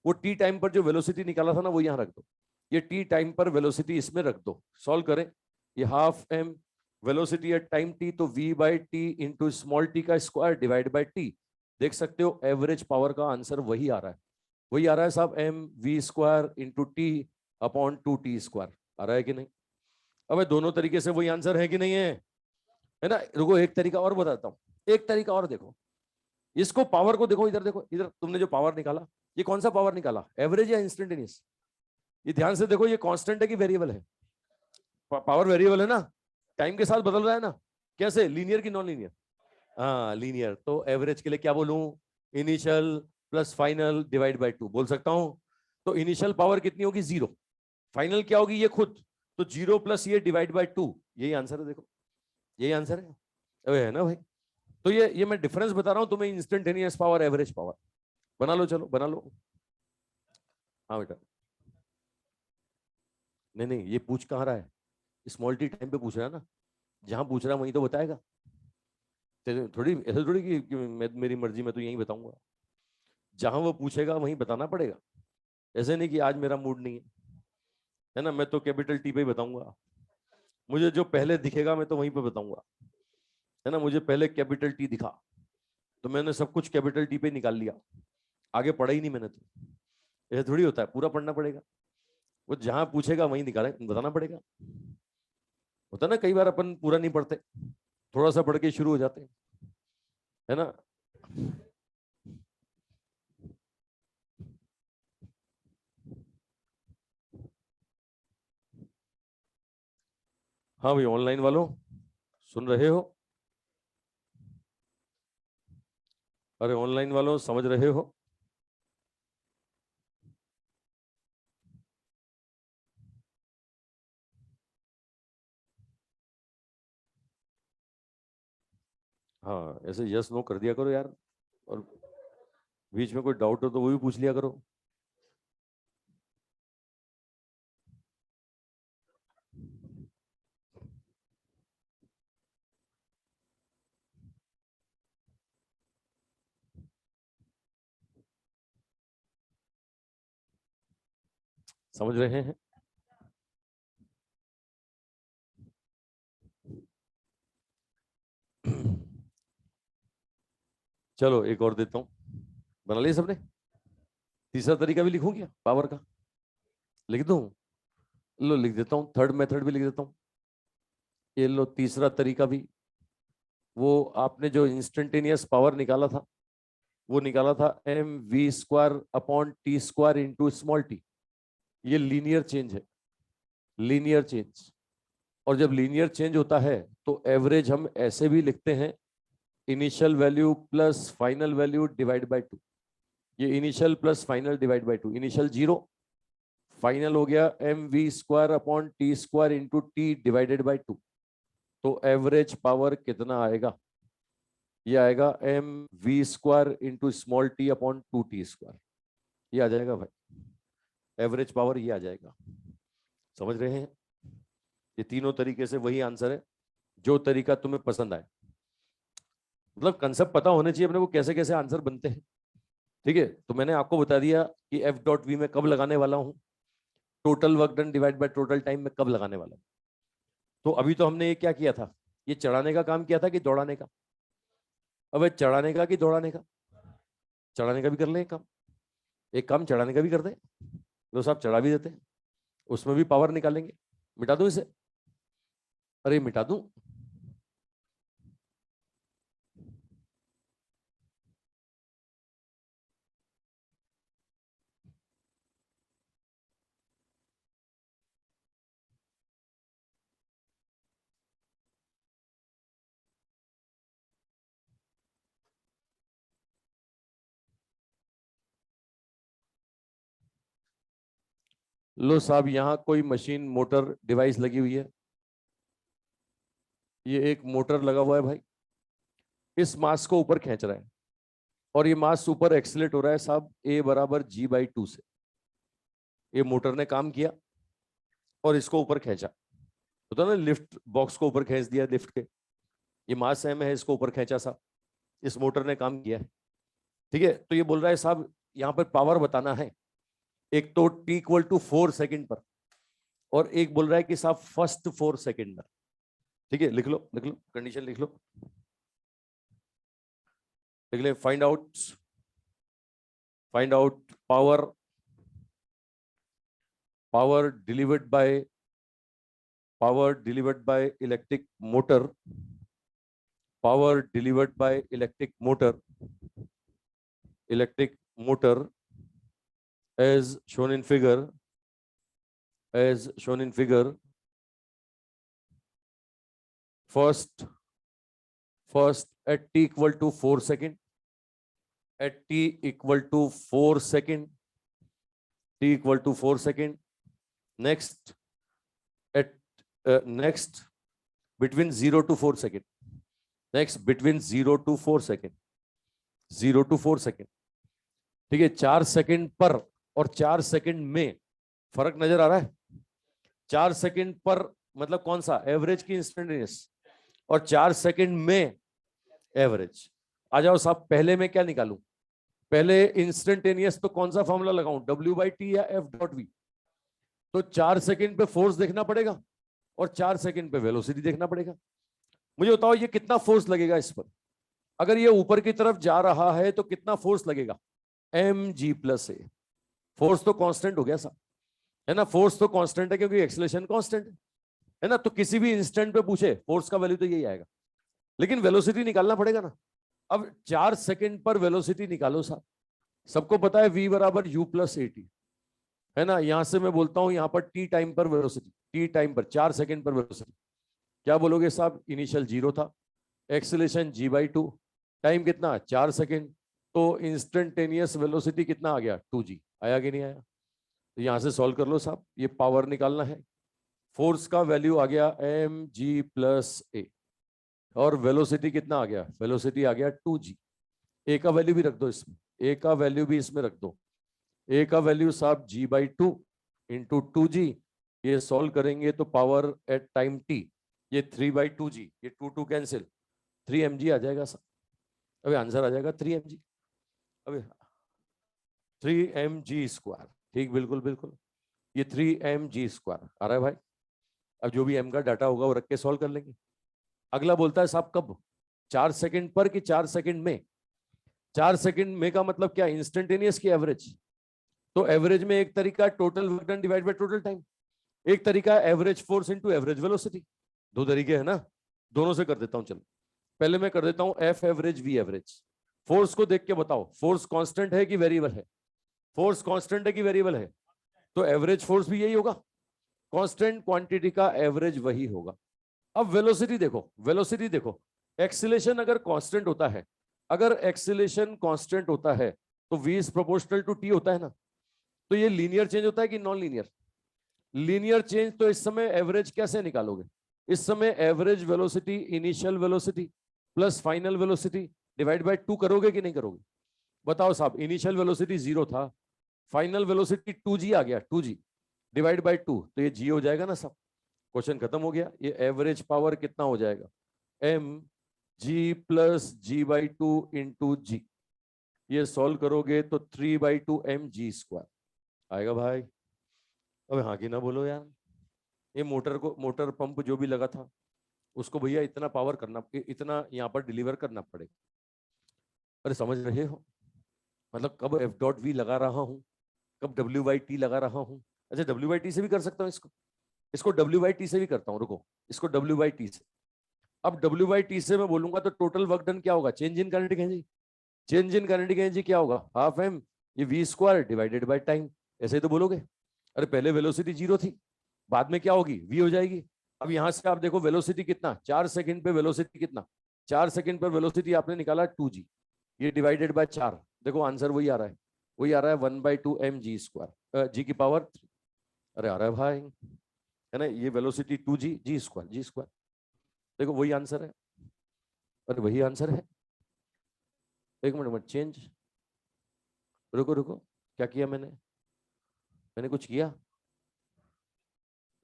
वो टी टाइम पर जो वेलोसिटी निकाला था ना वो यहां रख दो, ये टी टाइम पर वेलोसिटी इसमें रख दो, सॉल्व करें, ये half M velocity at time T, तो v by T into small T का स्क्वायर डिवाइड बाई टी, देख सकते हो एवरेज पावर का आंसर वही आ रहा है, वही आ रहा है साहब, M V square into T upon 2t square आ रहा है कि नहीं। अब दोनों तरीके से वही आंसर है कि नहीं है ना। रुको एक तरीका और बताता हूं, एक तरीका और देखो, इसको पावर को देखो, इधर देखो, इधर तुमने जो पावर निकाला ये कौन सा पावर निकाला, एवरेज या इंस्टेंटेनियस, ये ध्यान से देखो, ये कांस्टेंट है कि वेरिएबल है, पावर वेरिएबल है ना, टाइम के साथ बदल रहा है ना, कैसे, लीनियर की नॉन लीनियर, हाँ लीनियर, तो एवरेज के लिए क्या बोलूं, initial plus final divide by 2 बोल सकता हूं, तो इनिशियल पावर कितनी होगी 0, फाइनल क्या होगी ये खुद, तो 0 प्लस ये डिवाइड बाय 2, यही आंसर है, देखो यही आंसर है, अबे है ना भाई। तो ये मैं डिफरेंस बता रहा हूं तुम्हें, इंस्टेंटेनियस पावर एवरेज पावर, बना लो, चलो बना लो। हाँ बेटा, नहीं ये पूछ कहाँ रहा है, स्मॉल टी टाइम पे पूछ रहा है ना, जहां पूछ रहा है वहीं तो बताएगा, थोड़ी ऐसे थोड़ी कि मेरी मर्जी में तो यही बताऊंगा, जहां वो पूछेगा वहीं बताना पड़ेगा, ऐसे नहीं कि आज मेरा मूड नहीं है ना, मैं तो कैपिटल टी पे ही बताऊंगा, मुझे जो पहले दिखेगा मैं तो वहीं पे बताऊंगा, है ना। मुझे पहले कैपिटल टी दिखा तो मैंने सब कुछ कैपिटल टी पे निकाल लिया, आगे पढ़ा ही नहीं मैंने, तो ऐसे थोड़ी होता है, पूरा पढ़ना पड़ेगा, वो जहां पूछेगा वहीं निकाले बताना पड़ेगा, होता ना, कई बार अपन पूरा नहीं पढ़ते, थोड़ा सा पढ़ के शुरू हो जाते हैं, है ना। हाँ भाई, ऑनलाइन वालों सुन रहे हो, अरे ऑनलाइन वालों समझ रहे हो, हाँ ऐसे यस नो कर दिया करो यार, और बीच में कोई डाउट हो तो वो भी पूछ लिया करो। समझ रहे हैं। चलो एक और देता हूं, बना लिया सबने, तीसरा तरीका भी लिखूं क्या पावर का, लिख दूं, लो लिख देता हूं, थर्ड मेथड भी लिख देता हूं, ये लो तीसरा तरीका भी, वो आपने जो इंस्टेंटेनियस पावर निकाला था वो निकाला था M V square upon T square into small T, ये लीनियर चेंज है, लीनियर चेंज, और जब लीनियर चेंज होता है तो एवरेज हम ऐसे भी लिखते हैं, initial value plus final value divide by 2, ये initial plus final divide by 2, initial 0, final हो गया M V square upon T square into T divided by 2, तो एवरेज पावर कितना आएगा, ये आएगा M V square into small T upon 2t²। ये आ जाएगा भाई, एवरेज पावर ये आ जाएगा। समझ रहे हैं? ये तीनों तरीके से वही आंसर है जो तरीका तुम्हें पसंद आए। मतलब कंसेप्ट पता होने चाहिए अपने को कैसे कैसे आंसर बनते हैं। ठीक है, तो मैंने आपको बता दिया कि एफ डॉट वी में कब लगाने वाला हूं, total work done divide by total time में कब लगाने वाला हूं। तो अभी तो हमने ये क्या किया था, ये चढ़ाने का काम किया था कि दौड़ाने का? अब चढ़ाने का कि दौड़ाने का? चढ़ाने का भी कर ले एक काम, एक काम चढ़ाने का भी कर दे। तो साहब चढ़ा भी देते हैं, उसमें भी पावर निकालेंगे। मिटा दूं इसे? अरे मिटा दूं? लो साहब, यहां कोई मशीन मोटर डिवाइस लगी हुई है। ये एक मोटर लगा हुआ है भाई, इस मास को ऊपर खींच रहा है और ये मास ऊपर एक्सीलरेट हो रहा है साहब a बराबर g/2 से। ये मोटर ने काम किया और इसको ऊपर खींचा, होता ना लिफ्ट बॉक्स को ऊपर खींच दिया लिफ्ट के। ये मास m है, इसको ऊपर खींचा साहब, इस मोटर ने काम किया है। ठीक है, तो ये बोल रहा है साहब यहाँ पर पावर बताना है। एक तो t=4 सेकंड पर, और एक बोल रहा है कि साहब फर्स्ट 4 सेकंड में। ठीक है, लिख लो लिख लो, कंडीशन लिख लो, लिख ले। Find out power delivered by electric motor, power delivered by electric motor as shown in figure, first at t equal to 4 second, at t equal to 4 second, next at next between 0 to 4 second, between 0 to 4 second, 0 to 4 second। ठीक है, 4 second पर और 4 second में फर्क नजर आ रहा है? 4 second पर मतलब कौन सा, एवरेज की इंस्टेंटेनियस, और 4 सेकंड में एवरेज। आ जाओ साहब, पहले में क्या निकालूं? पहले इंस्टेंटेनियस तो कौन सा फॉर्मूला लगाऊं, W/T या F.V? तो 4 सेकंड पे फोर्स देखना पड़ेगा और 4 सेकंड पे वेलोसिटी देखना पड़ेगा। मुझे बताओ ये कितना फोर्स लगेगा इस पर? अगर ये ऊपर की तरफ जा रहा है तो कितना फोर्स लगेगा? mg+a। फोर्स तो कांस्टेंट हो गया साहब, है ना? फोर्स तो कांस्टेंट है क्योंकि एक्सेलरेशन कांस्टेंट है ना? तो किसी भी इंस्टेंट पे पूछे फोर्स का वैल्यू तो यही आएगा, लेकिन वेलोसिटी निकालना पड़ेगा ना। अब 4 सेकंड पर वेलोसिटी निकालो साहब। सबको पता है v बराबर u+at, है ना? यहां से मैं बोलता हूं यहां पर t टाइम पर वेलोसिटी, t टाइम पर 4 सेकंड पर वेलोसिटी क्या बोलोगे साहब? इनिशियल 0 था, एक्सेलरेशन g/2, टाइम कितना? 4 सेकंड। तो इंस्टेंटेनियस वेलोसिटी कितना आ गया? 2g। आया कि नहीं आया? तो यहां से सॉल्व कर लो साहब, ये पावर निकालना है। फोर्स का वैल्यू आ गया mg+a, और वेलोसिटी कितना आ गया? वेलोसिटी आ गया 2g। ए का वैल्यू भी रख दो इसमें, ए का वैल्यू भी इसमें रख दो। ए का वैल्यू साहब g/2 इंटू 2g। ये सॉल्व करेंगे तो पावर एट टाइम t, ये 3/2g, ये 2 कैंसिल, 3 mg आ जाएगा साहब। अभी आंसर आ जाएगा 3 mg। अभी 3 mg²। ठीक, बिल्कुल बिल्कुल, ये 3 mg² आ रहा है भाई। अब जो भी m का डाटा होगा वो रख के सॉल्व कर लेंगे। अगला बोलता है साहब कब, 4 सेकंड पर कि 4 सेकंड में? 4 सेकंड में का मतलब क्या, इंस्टेंटेनियस की एवरेज? तो एवरेज में एक तरीका total work done divide by total time, एक तरीका average force into average velocity. दो तरीके है ना, दोनों से कर देता हूं। चलो पहले मैं कर देता हूं F average V average. Force को देख के बताओ, फोर्स कांस्टेंट है कि वेरिएबल है? फोर्स कांस्टेंट है कि वेरिएबल है? तो एवरेज फोर्स भी यही होगा, कांस्टेंट क्वांटिटी का एवरेज वही होगा। अब वेलोसिटी देखो, वेलोसिटी देखो, एक्सीलरेशन अगर कांस्टेंट होता है, अगर एक्सीलरेशन कांस्टेंट होता है तो v is proportional to t होता है ना? तो ये लीनियर चेंज होता है कि नॉन लीनियर? Linear change. तो इस समय एवरेज कैसे निकालोगे? इस समय average velocity, initial velocity plus final velocity divide by 2 करोगे कि नहीं करोगे? बताओ साहब, इनिशियल वेलोसिटी 0 था, फाइनल वेलोसिटी 2g आ गया, 2g डिवाइड बाय 2, तो ये g हो जाएगा ना साहब। क्वेश्चन खत्म हो गया। ये एवरेज पावर कितना हो जाएगा? m g plus g by 2 into G. ये सॉल्व करोगे तो 3/2 mg² आएगा भाई। अब हाँ की ना बोलो यार। ये मोटर पंप जो भी लगा था उसको भैया इतना पावर करना, इतना यहाँ पर डिलीवर करना पड़ेगा। अरे समझ रहे हो? मतलब कब F.V लगा रहा हूँ, कब WT लगा रहा हूँ। अच्छा WT से भी कर सकता हूँ इसको WT से भी करता हूँ। रुको, इसको WT से। अब WT से मैं बोलूंगा तो टोटल वर्क डन क्या होगा? Change in kinetic energy. Change in kinetic energy क्या होगा? हाफ m ये v² डिवाइडेड बाय टाइम। ऐसे ही तो बोलोगे। अरे पहले वेलोसिटी 0 थी, बाद में क्या होगी? v हो जाएगी। अब यहां से आप देखो वेलोसिटी कितना, 4 सेकंड पे वेलोसिटी कितना, 4 सेकंड पर वेलोसिटी आपने निकाला 2g, ये डिवाइडेड बाय 4। देखो आंसर वही आ रहा है, वही आ रहा है 1/2 mg², g की पावर 3। अरे आ रहा है भाई, है ना? ये वेलोसिटी 2g, g²। देखो वही आंसर है। अरे वही आंसर है। एक मिनट चेंज, रुको रुको, क्या किया मैंने कुछ किया?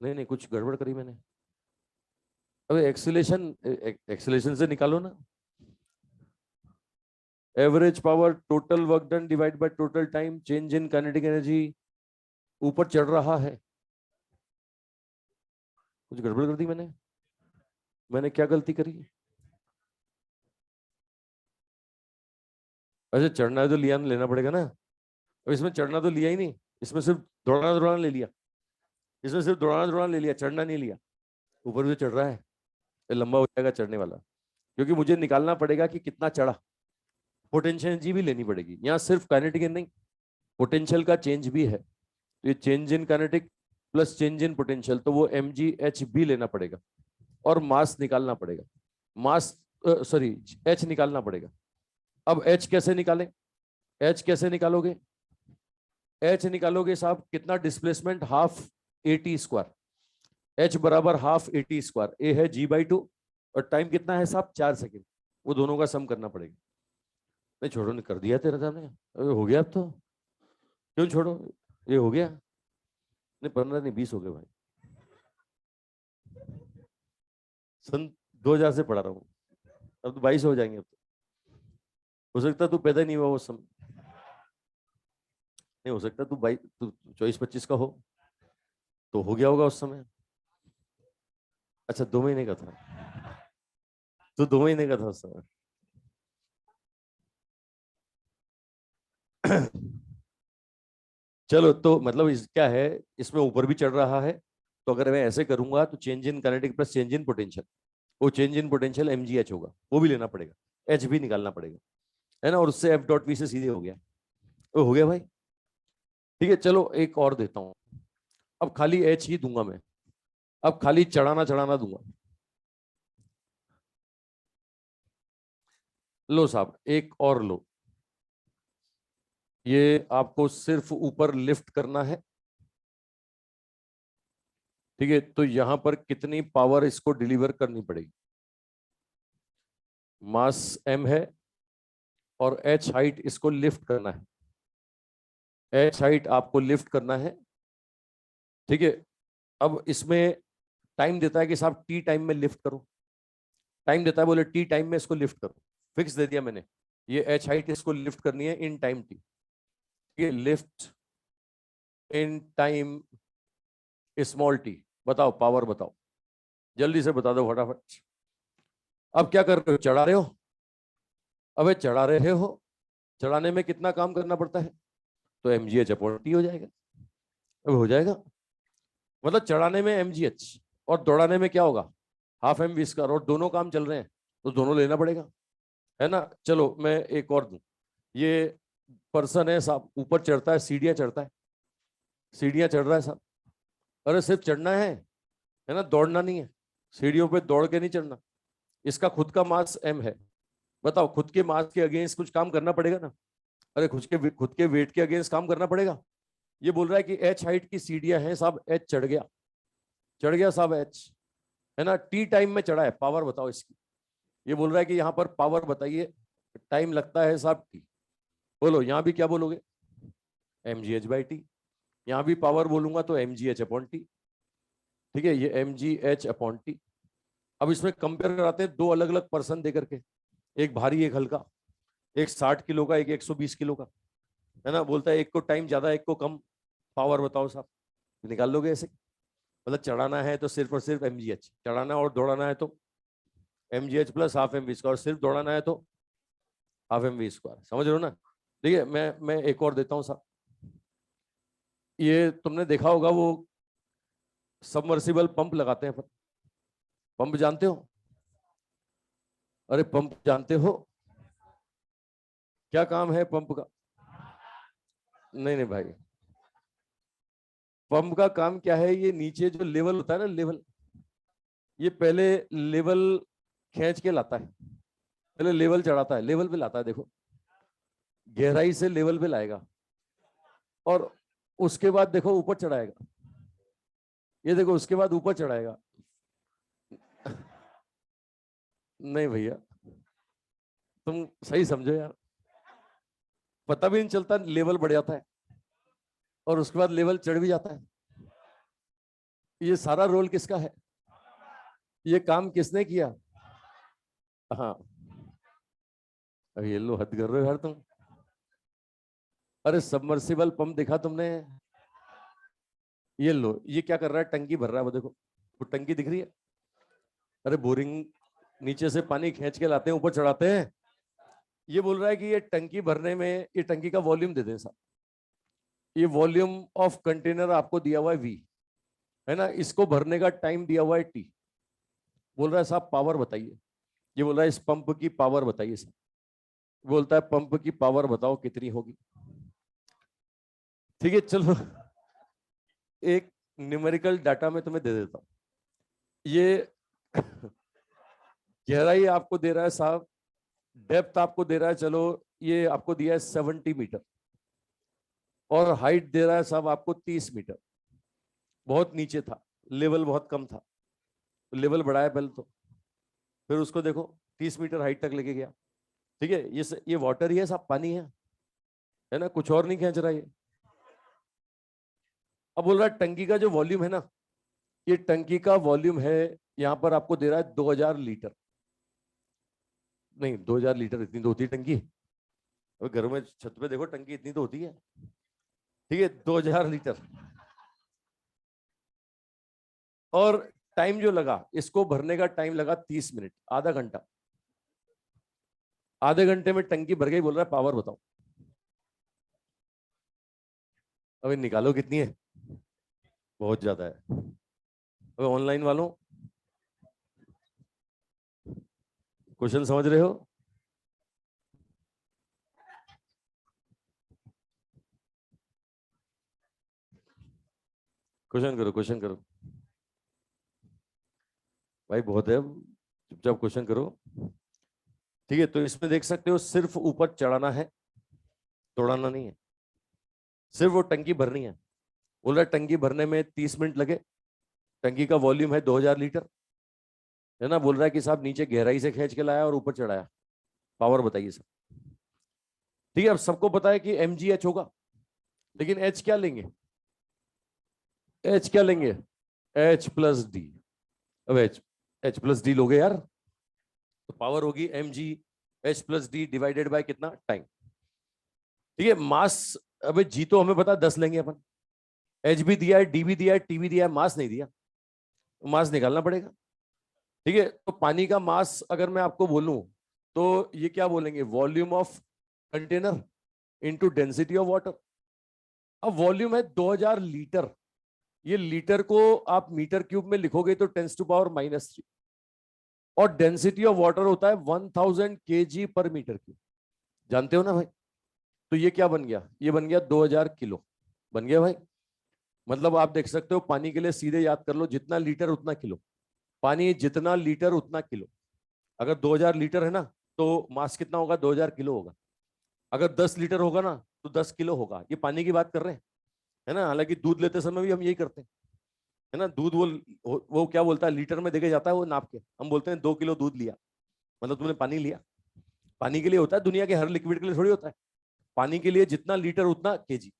नहीं कुछ गड़बड़ करी मैंने। अबे एक्सेलेशन से निकालो ना। Average power total work done divide by total time, change in kinetic energy. ऊपर चढ़ रहा है। कुछ गड़बड़ कर दी मैंने क्या गलती करी? अच्छा चढ़ना है तो लिया लेना पड़ेगा ना। अब इसमें चढ़ना तो लिया ही नहीं, इसमें सिर्फ दौड़ाना ले लिया, इसमें सिर्फ दौड़ाना ले लिया, चढ़ना नहीं लिया। ऊपर भी तो चढ़ रहा है, ये लंबा हो जाएगा चढ़ने वाला, क्योंकि मुझे निकालना पड़ेगा कि कितना चढ़ा। पोटेंशियल एनर्जी भी लेनी पड़ेगी यहाँ, सिर्फ काइनेटिक नहीं, पोटेंशियल का चेंज भी है। तो ये change in kinetic plus change in potential, तो वो mgh भी लेना पड़ेगा और मास निकालना पड़ेगा। मास सॉरी h निकालना पड़ेगा। अब h कैसे निकालें? h कैसे निकालोगे? h निकालोगे साहब, कितना डिस्प्लेसमेंट? Half at²। h बराबर हाफ at²। a है g/2 और टाइम कितना है साहब? 4 सेकेंड। वो दोनों का सम करना पड़ेगा। नहीं छोड़ो, ने कर दिया तेरा सामने, हो गया अब तो। क्यों छोड़ो, ये हो गया। नहीं 15 नहीं 20 हो गए भाई। सन 2000 से पढ़ा रहा हूँ, अब तो 22 हो जाएंगे। अब तो हो सकता तू पैदा नहीं हुआ वो समय, नहीं हो सकता तू 24-25 का हो, तो हो गया होगा उस समय। अच्छा 2 महीने का था, तो 2 महीने का था उस समय। चलो तो मतलब इस क्या है, इसमें ऊपर भी चढ़ रहा है, तो अगर मैं ऐसे करूंगा तो change in kinetic plus change in potential, वो चेंज इन पोटेंशियल mgh होगा, वो भी लेना पड़ेगा, h भी निकालना पड़ेगा, है ना? और उससे F.V से सीधे हो गया। तो हो गया भाई। ठीक है चलो एक और देता हूं। अब खाली h ही दूंगा मैं, अब खाली चढ़ाना दूंगा। लो साहब एक और लो, ये आपको सिर्फ ऊपर लिफ्ट करना है। ठीक है, तो यहां पर कितनी पावर इसको डिलीवर करनी पड़ेगी? मास m है और h हाइट इसको लिफ्ट करना है, h हाइट आपको लिफ्ट करना है। ठीक है, अब इसमें टाइम देता है कि साहब t टाइम में लिफ्ट करो, टाइम देता है, बोले t टाइम में इसको लिफ्ट करो, फिक्स दे दिया मैंने। ये h हाइट इसको लिफ्ट करनी है इन टाइम t। ये lift in time small t। बताओ पावर बताओ, जल्दी से बता दो फटाफट। अब क्या कर रहे हो? चढ़ा रहे हो। अबे चढ़ा रहे हो, चढ़ाने में कितना काम करना पड़ता है? तो mgh/t हो जाएगा। अब हो जाएगा, मतलब चढ़ाने में mgh और दौड़ाने में क्या होगा? हाफ mv², और दोनों काम चल रहे हैं तो दोनों लेना पड़ेगा, है ना? चलो मैं एक और दूं। ये पर्सन है साहब, ऊपर चढ़ता है, सीढ़ियां चढ़ता है, सीढ़ियां चढ़ रहा है साहब। अरे सिर्फ चढ़ना है ना, दौड़ना नहीं है। सीढ़ियों पे दौड़ के नहीं चढ़ना। इसका खुद का मास m है। बताओ खुद के मास के अगेंस्ट कुछ काम करना पड़ेगा ना? अरे खुद के वेट के अगेंस्ट काम करना पड़ेगा। ये बोल रहा है कि h हाइट की सीढ़ियां हैं साहब, h चढ़ गया साहब h, है ना? t टाइम में चढ़ा है, पावर बताओ इसकी। ये बोल रहा है कि यहाँ पर पावर बताइए, टाइम लगता है साहब टी। बोलो यहाँ भी क्या बोलोगे, mgh/t। यहाँ भी पावर बोलूंगा तो mgh/t। ठीक है, ये mgh/t। अब इसमें कंपेयर कराते हैं दो अलग अलग पर्सन देकर के, एक भारी एक हल्का, एक 60 किलो का एक 120 किलो का, है ना। बोलता है एक को टाइम ज्यादा एक को कम, पावर बताओ साहब। निकाल लोगे ऐसे, मतलब चढ़ाना है तो सिर्फ और सिर्फ mgh, चढ़ाना और दौड़ाना है तो mgh प्लस हाफ mv², सिर्फ दौड़ाना है तो हाफ mv²। समझ रहे हो ना। ठीक है, मैं एक और देता हूँ साहब। ये तुमने देखा होगा वो सबमर्सिबल पंप लगाते हैं, पंप जानते हो। अरे पंप जानते हो, क्या काम है पंप का। नहीं नहीं भाई, पंप का काम क्या है, ये नीचे जो लेवल होता है ना, लेवल, ये पहले लेवल खींच के लाता है, पहले लेवल चढ़ाता है, लेवल पे लाता है। देखो गहराई से लेवल पे लाएगा और उसके बाद देखो ऊपर चढ़ाएगा। ये देखो उसके बाद ऊपर चढ़ाएगा। नहीं भैया, तुम सही समझो यार, पता भी नहीं चलता, लेवल बढ़ जाता है और उसके बाद लेवल चढ़ भी जाता है। ये सारा रोल किसका है, ये काम किसने किया। हाँ, अब ये लो, हद कर रहे हो यार तुम। अरे सबमर्सिबल पंप देखा तुमने, ये लो, ये क्या कर रहा है, टंकी भर रहा है, वो देखो, वो टंकी दिख रही है। अरे बोरिंग, नीचे से पानी खींच के लाते हैं, ऊपर चढ़ाते हैं। ये बोल रहा है कि ये टंकी भरने में, ये टंकी का वॉल्यूम दे दें साहब। ये वॉल्यूम ऑफ कंटेनर आपको दिया हुआ है V, है ना। इसको भरने का टाइम दिया हुआ है T। बोल रहा है साहब पावर बताइए। ये बोल रहा है इस पंप की पावर बताइए साहब। बोलता है पंप की पावर बताओ कितनी होगी। ठीक है चलो, एक न्यूमेरिकल डाटा में तुम्हें दे देता हूं। ये गहराई आपको दे रहा है साहब, डेप्थ आपको दे रहा है, चलो ये आपको दिया है 70 मीटर, और हाइट दे रहा है साहब आपको 30 मीटर। बहुत नीचे था, लेवल बहुत कम था, तो लेवल बढ़ाया पहले तो, फिर उसको देखो 30 मीटर हाइट तक लेके गया। ठीक है, ये वाटर ही है साहब, पानी है ना, कुछ और नहीं खींच रहा ये। अब बोल रहा है टंकी का जो वॉल्यूम है ना, ये टंकी का वॉल्यूम है, यहां पर आपको दे रहा है 2000 लीटर। नहीं 2000 लीटर इतनी तो होती है टंकी, और घर में छत पे देखो टंकी इतनी तो होती है। ठीक है, 2000 लीटर। और टाइम जो लगा इसको भरने का, टाइम लगा 30 मिनट, आधा घंटा। आधे घंटे में टंकी भर गई। बोल रहा है पावर बताओ। अभी निकालो कितनी है, बहुत ज्यादा है। अबे ऑनलाइन वालों, क्वेश्चन समझ रहे हो। क्वेश्चन करो, क्वेश्चन करो भाई, बहुत है, चुपचाप क्वेश्चन करो। ठीक है, तो इसमें देख सकते हो सिर्फ ऊपर चढ़ाना है, तोड़ाना नहीं है, सिर्फ वो टंकी भरनी है। बोल रहा है टंकी भरने में 30 मिनट लगे, टंकी का वॉल्यूम है 2000 लीटर, है ना। बोल रहा है कि साहब नीचे गहराई से खींच के लाया और ऊपर चढ़ाया, पावर बताइए सर। ठीक है, अब सबको पता है कि mgh होगा, लेकिन h क्या लेंगे, h क्या लेंगे, h+d। अब h+d लोगे यार, तो पावर होगी mgh+d डिवाइडेड बाय कितना, टाइम। ठीक है, मास, अबे जी तो हमें पता 10 लेंगे अपन, h भी दिया है, d भी दिया है, t भी दिया है, मास नहीं दिया, मास निकालना पड़ेगा। ठीक है, तो पानी का मास अगर मैं आपको बोलूं तो ये क्या बोलेंगे, volume of container into density of water. अब वॉल्यूम है 2000 लीटर, ये लीटर को आप मीटर क्यूब में लिखोगे तो 10⁻³ और डेंसिटी ऑफ वाटर होता है 1000 kg/m³। जानते हो ना भाई। तो ये क्या बन गया, ये बन गया 2000 किलो, बन गया भाई। मतलब आप देख सकते हो, पानी के लिए सीधे याद कर लो, जितना लीटर उतना किलो, पानी जितना लीटर उतना किलो। अगर 2000 लीटर है ना, तो मास कितना होगा, 2000 किलो होगा। अगर 10 लीटर होगा ना, तो 10 किलो होगा। ये पानी की बात कर रहे हैं, है ना। हालांकि दूध लेते समय भी हम यही करते हैं, है ना। दूध वो क्या बोलता है, लीटर में देके जाता है वो नाप के, हम बोलते हैं 2 किलो दूध लिया, मतलब तुमने पानी लिया, पानी के लिए होता है, दुनिया के हर लिक्विड के लिए थोड़ी होता है। पानी के लिए जितना लीटर उतना केजी।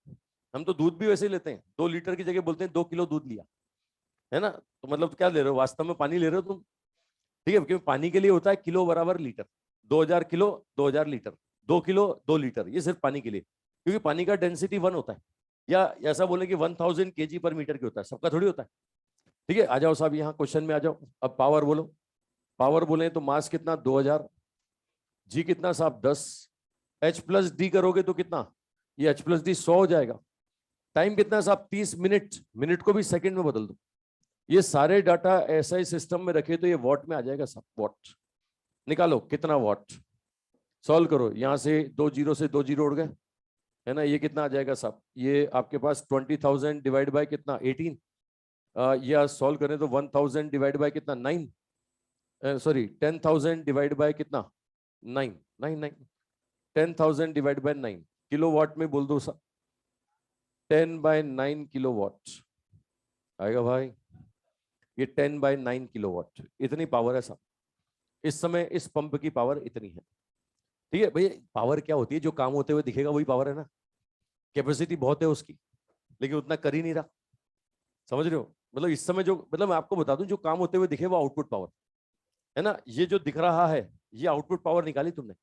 हम तो दूध भी वैसे ही लेते हैं, 2 लीटर की जगह बोलते हैं 2 किलो दूध लिया, है ना? तो मतलब क्या ले रहे हो, वास्तव में पानी ले रहे हो तुम। ठीक है, क्योंकि पानी के लिए होता है किलो बराबर litre. 2000 kilo 2000 litre, 2 kilo 2 litre, ये सिर्फ पानी के लिए, क्योंकि पानी का डेंसिटी 1 होता है। या ऐसा बोले कि 1000 kg/मीटर की होता है, सबका थोड़ी होता है। ठीक है, आ जाओ साहब यहाँ क्वेश्चन में आ जाओ। अब पावर बोलो। पावर बोले तो मास कितना 2000, जी कितना साहब 10, एच प्लस डी करोगे तो कितना, ये एच प्लस डी 100 हो जाएगा। टाइम कितना है साहब 30 मिनट, मिनट को भी सेकंड में बदल दो। ये सारे डाटा ऐसा सिस्टम में रखे तो ये वॉट में आ जाएगा साहब, वॉट। निकालो कितना वॉट, सॉल्व करो। यहां से 2 जीरो से 2 जीरो उड़ गए, है ना? ये कितना आ जाएगा साहब, ये आपके पास 20,000 डिवाइड बाय कितना 18। या सॉल्व करें तो 1000 डिवाइड बाय कितना 9, सॉरी 10,000 डिवाइड बाय कितना 9, 9 9, 10,000 डिवाइड बाय 9 किलो वाट में बोल दो साहब, 10/9 किलो वाट आएगा भाई। ये 10/9 किलो वाट, इतनी पावर है साहब। इस समय इस पंप की पावर इतनी है। ठीक है भैया, पावर क्या होती है, जो काम होते हुए दिखेगा वही पावर है ना। कैपेसिटी बहुत है उसकी, लेकिन उतना कर ही नहीं रहा। समझ रहे हो? मतलब इस समय जो, मतलब मैं आपको बता दूं, जो काम होते हुए दिखे वो आउटपुट पावर है ना। ये जो दिख रहा है ये आउटपुट पावर निकाली तुमने।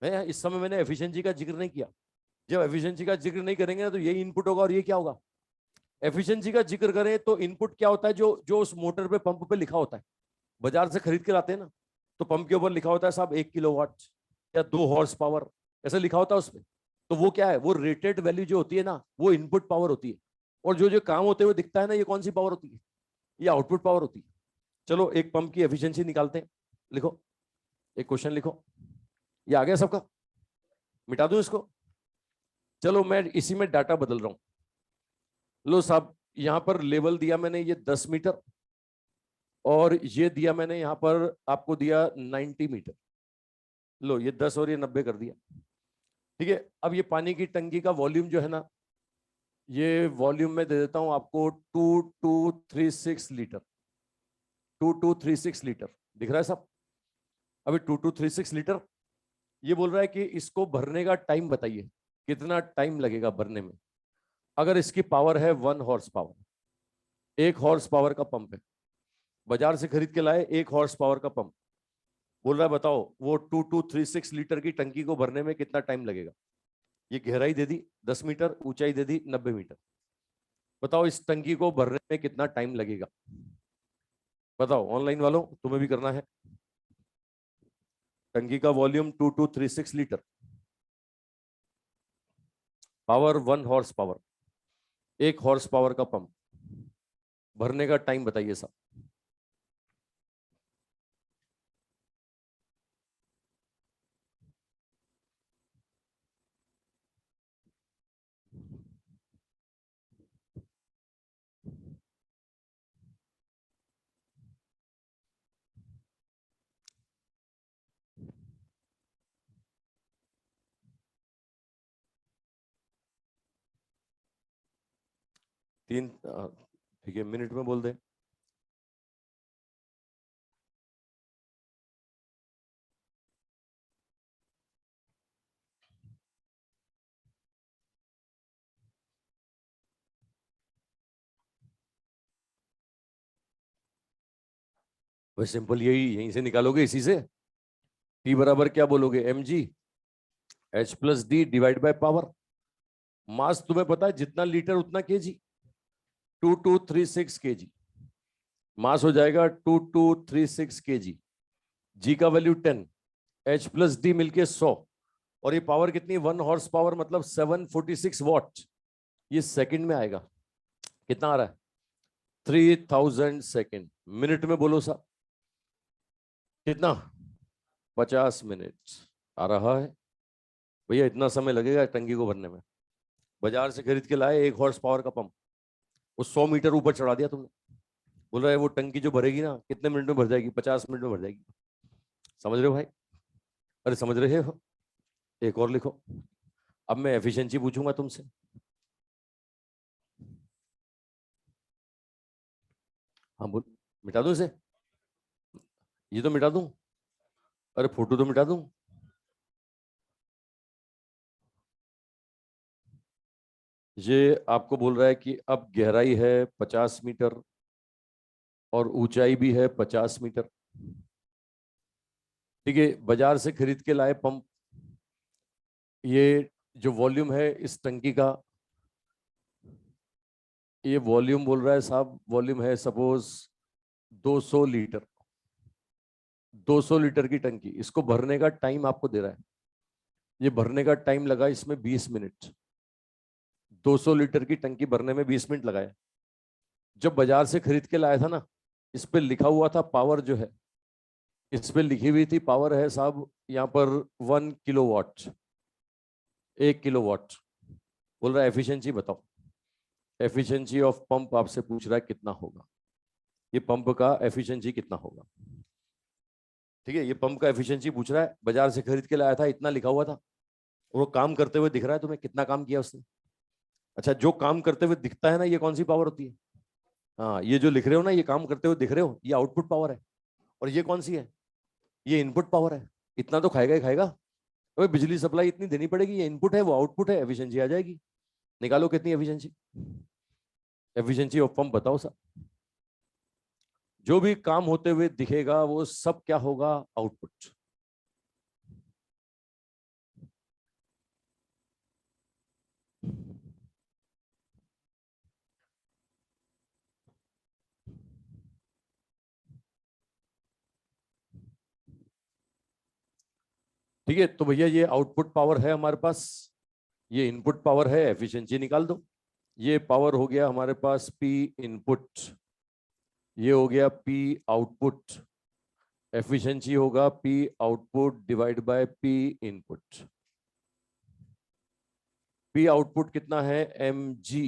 मैं इस समय मैंने एफिशिएंसी का जिक्र नहीं किया। जब एफिशिएंसी का जिक्र नहीं करेंगे ना तो ये इनपुट होगा और ये क्या होगा। एफिशिएंसी का जिक्र करें तो इनपुट क्या होता है, जो जो उस मोटर पे पंप पे लिखा होता है, बाजार से खरीद के लाते हैं ना, तो पंप के ऊपर लिखा होता है साहब 1 किलोवाट या 2 हॉर्स पावर, ऐसा लिखा होता है उसमें। तो वो क्या है, वो रेटेड वैल्यू जो होती है ना, वो इनपुट पावर होती है। और जो जो काम होते हुए दिखता है ना, ये कौन सी पावर होती है, ये आउटपुट पावर होती है। चलो एक पंप की एफिशिएंसी निकालते हैं। लिखो, एक क्वेश्चन लिखो। ये आ गया सबका, मिटा दूं इसको। चलो मैं इसी में डाटा बदल रहा हूं। लो साहब, यहां पर लेवल दिया मैंने ये 10 मीटर, और ये दिया मैंने यहां पर आपको दिया 90 मीटर। लो ये 10 और ये 90 कर दिया। ठीक है, अब ये पानी की टंकी का वॉल्यूम जो है ना, ये वॉल्यूम में दे देता हूं आपको 2236 लीटर। 2236 लीटर दिख रहा है साहब। अभी 2236 लीटर, ये बोल रहा है कि इसको भरने का टाइम बताइए, कितना टाइम लगेगा भरने में। अगर इसकी पावर है 1 हॉर्स पावर, 1 हॉर्स पावर का पंप है, बाजार से खरीद के लाए 1 हॉर्स पावर का पंप, बोल रहा है बताओ वो 2236 लीटर की टंकी को भरने में कितना टाइम लगेगा। ये गहराई दे दी 10 मीटर, ऊंचाई दे दी 90 मीटर। बताओ इस टंकी को भरने में कितना टाइम लगेगा। बताओ ऑनलाइन वालों, तुम्हें भी करना है। टंकी का volume 2236 litre, power 1 horse power, 1 horse power का पंप, भरने का टाइम बताइए साहब। तीन, ठीक है, मिनट में बोल दे। वही सिंपल, यही यहीं से निकालोगे, इसी से। टी बराबर क्या बोलोगे, M G H plus D divide by power. Mass तुम्हें पता है जितना लीटर उतना केजी, 2236 kg। मास हो जाएगा 2236 kg। जी का वैल्यू 10, एच प्लस डी मिलके 100, और ये पावर कितनी 1 हॉर्स पावर, मतलब 746 वॉट। ये सेकंड में आएगा। कितना आ रहा है 3000 सेकंड। मिनट में बोलो साहब कितना, 50 मिनट आ रहा है। भैया इतना समय लगेगा टंकी को भरने में। बाजार से खरीद के लाए 1 हॉर्स पावर का पंप, वो 100 मीटर ऊपर चढ़ा दिया तुमने। बोल रहा है वो टंकी जो भरेगी ना कितने मिनट में भर जाएगी, 50 मिनट में भर जाएगी। समझ रहे हो भाई? अरे समझ रहे हो? एक और लिखो। अब मैं एफिशिएंसी पूछूंगा तुमसे। हाँ बोल, मिटा दूं इसे, ये तो मिटा दूं। अरे फोटो तो मिटा दूं। ये आपको बोल रहा है कि अब गहराई है 50 मीटर और ऊंचाई भी है 50 मीटर। ठीक है, बाजार से खरीद के लाए पंप। ये जो वॉल्यूम है इस टंकी का, ये वॉल्यूम बोल रहा है साहब, वॉल्यूम है सपोज 200 लीटर। 200 लीटर की टंकी, इसको भरने का टाइम आपको दे रहा है। ये भरने का टाइम लगा इसमें 20 मिनट। 200 लीटर की टंकी भरने में 20 मिनट लगाए। जब बाजार से खरीद के लाया था ना, इस पे लिखा हुआ था पावर जो है, इस पे लिखी हुई थी पावर है साहब यहाँ पर 1 किलोवाट। 1 किलोवाट। बोल रहा है एफिशिएंसी बताओ। एफिशिएंसी ऑफ पंप आपसे पूछ रहा है कितना होगा, ये पंप का एफिशिएंसी कितना होगा। ठीक है, ये पंप का एफिशिएंसी पूछ रहा है, बाजार से खरीद के लाया था, इतना लिखा हुआ था। और वो काम करते हुए दिख रहा है तुम्हें, कितना काम किया उसने। अच्छा, जो काम करते हुए दिखता है ना, ये कौन सी पावर होती है? हाँ, ये जो लिख रहे हो ना, ये काम करते हुए दिख रहे हो, ये आउटपुट पावर है। और ये कौन सी है? ये इनपुट पावर है। इतना तो खाएगा ही खाएगा। अबे बिजली सप्लाई इतनी देनी पड़ेगी, ये इनपुट है वो आउटपुट है, एफिशिएंसी आ जाएगी। निकालो कितनी एफिशिएंसी। एफिशिएंसी ऑफ पंप बताओ सर। जो भी काम होते हुए दिखेगा वो सब क्या होगा? आउटपुट। ठीक है, तो भैया ये आउटपुट पावर है हमारे पास, ये इनपुट पावर है, एफिशिएंसी निकाल दो। ये पावर हो गया हमारे पास पी इनपुट, ये हो गया पी आउटपुट। एफिशिएंसी होगा P output divide by P input. P output कितना है? M G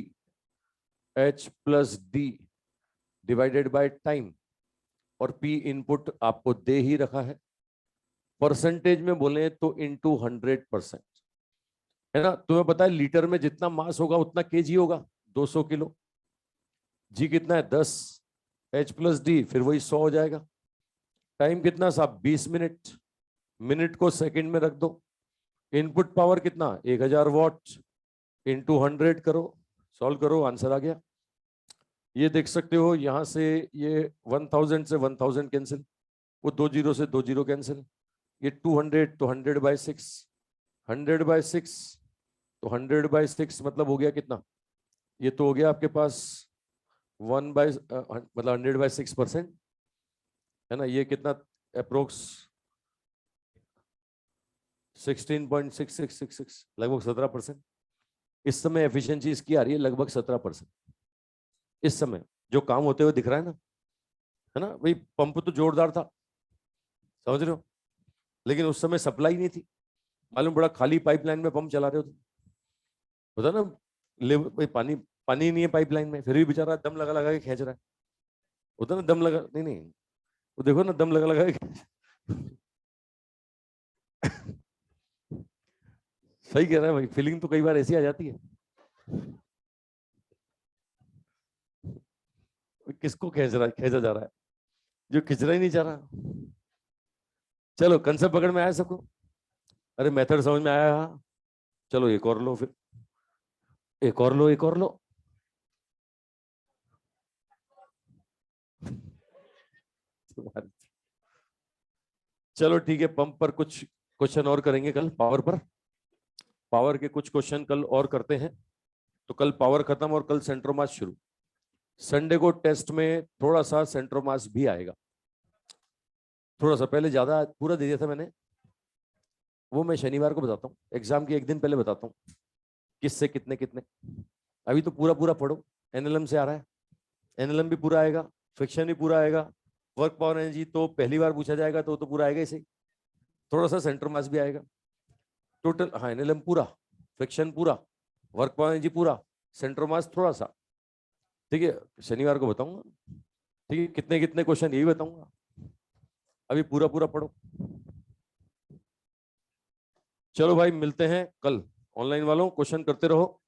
H plus D divided by time. और पी इनपुट आपको दे ही रखा है। परसेंटेज में बोले तो इंटू 100%, है ना। तुम्हें पता है लीटर में जितना मास होगा उतना केजी होगा, 200 किलो। जी कितना है? 10। एच प्लस डी फिर वही 100 हो जाएगा। टाइम कितना साहब? 20 मिनट। मिनट को सेकंड में रख दो। इनपुट पावर कितना? 1000 वाट। इंटू 100 करो, सॉल्व करो, आंसर आ गया। ये देख सकते हो यहां से, ये 1000 से 1000 कैंसिल, वो 20 से 20 कैंसिल, ये 200 तो 100/6। 100/6 तो 100/6 मतलब हो गया कितना? ये तो हो गया आपके पास मतलब 100/6%, है ना। ये कितना? अप्रोक्स 16.6666, लगभग 17%। इस समय एफिशिएंसी इसकी आ रही है लगभग 17%। इस समय जो काम होते हुए दिख रहा है ना, है ना भाई। पंप तो जोरदार था, समझ रहे हो, लेकिन उस समय सप्लाई नहीं थी। मालूम पड़ा खाली पाइपलाइन में पंप चला रहे हो, होता ना। ले भाई, पानी पानी नहीं है पाइपलाइन में, फिर भी बेचारा दम लगा लगा के खींच रहा है। होता ना दम लगा, नहीं नहीं, वो देखो ना दम लगा लगा के सही कह रहा है भाई, फीलिंग तो कई बार ऐसी आ जाती है। किसको खींचा जा रहा है? जो खिंचना ही नहीं चाह रहा। चलो, कंसेप्ट पकड़ में आया सबको? अरे मेथड समझ में आया? हाँ। चलो एक और लो फिर, एक और लो, एक और लो। चलो ठीक है, पंप पर कुछ क्वेश्चन और करेंगे कल, पावर पर। पावर के कुछ क्वेश्चन कल और करते हैं। तो कल पावर खत्म और कल सेंट्रोमास शुरू। संडे को टेस्ट में थोड़ा सा सेंट्रोमास भी आएगा, थोड़ा सा। पहले ज्यादा पूरा दे दिया था मैंने, वो मैं शनिवार को बताता हूँ, एग्जाम के एक दिन पहले बताता हूँ किससे कितने कितने। अभी तो पूरा पूरा पढ़ो। एनएलएम से आ रहा है, एनएलएम भी पूरा आएगा, फ्रिक्शन भी पूरा आएगा, वर्क पावर एनर्जी तो पहली बार पूछा जाएगा तो पूरा आएगा इसे। थोड़ा सा सेंटर मास भी आएगा। टोटल, हाँ, एनएलएम पूरा, फ्रिक्शन पूरा, वर्क पावर एनर्जी पूरा, सेंटर मास थोड़ा सा। ठीक है, शनिवार को बताऊंगा। ठीक है, कितने कितने क्वेश्चन यही बताऊंगा। अभी पूरा पूरा पढ़ो। चलो भाई, मिलते हैं कल। ऑनलाइन वालों क्वेश्चन करते रहो।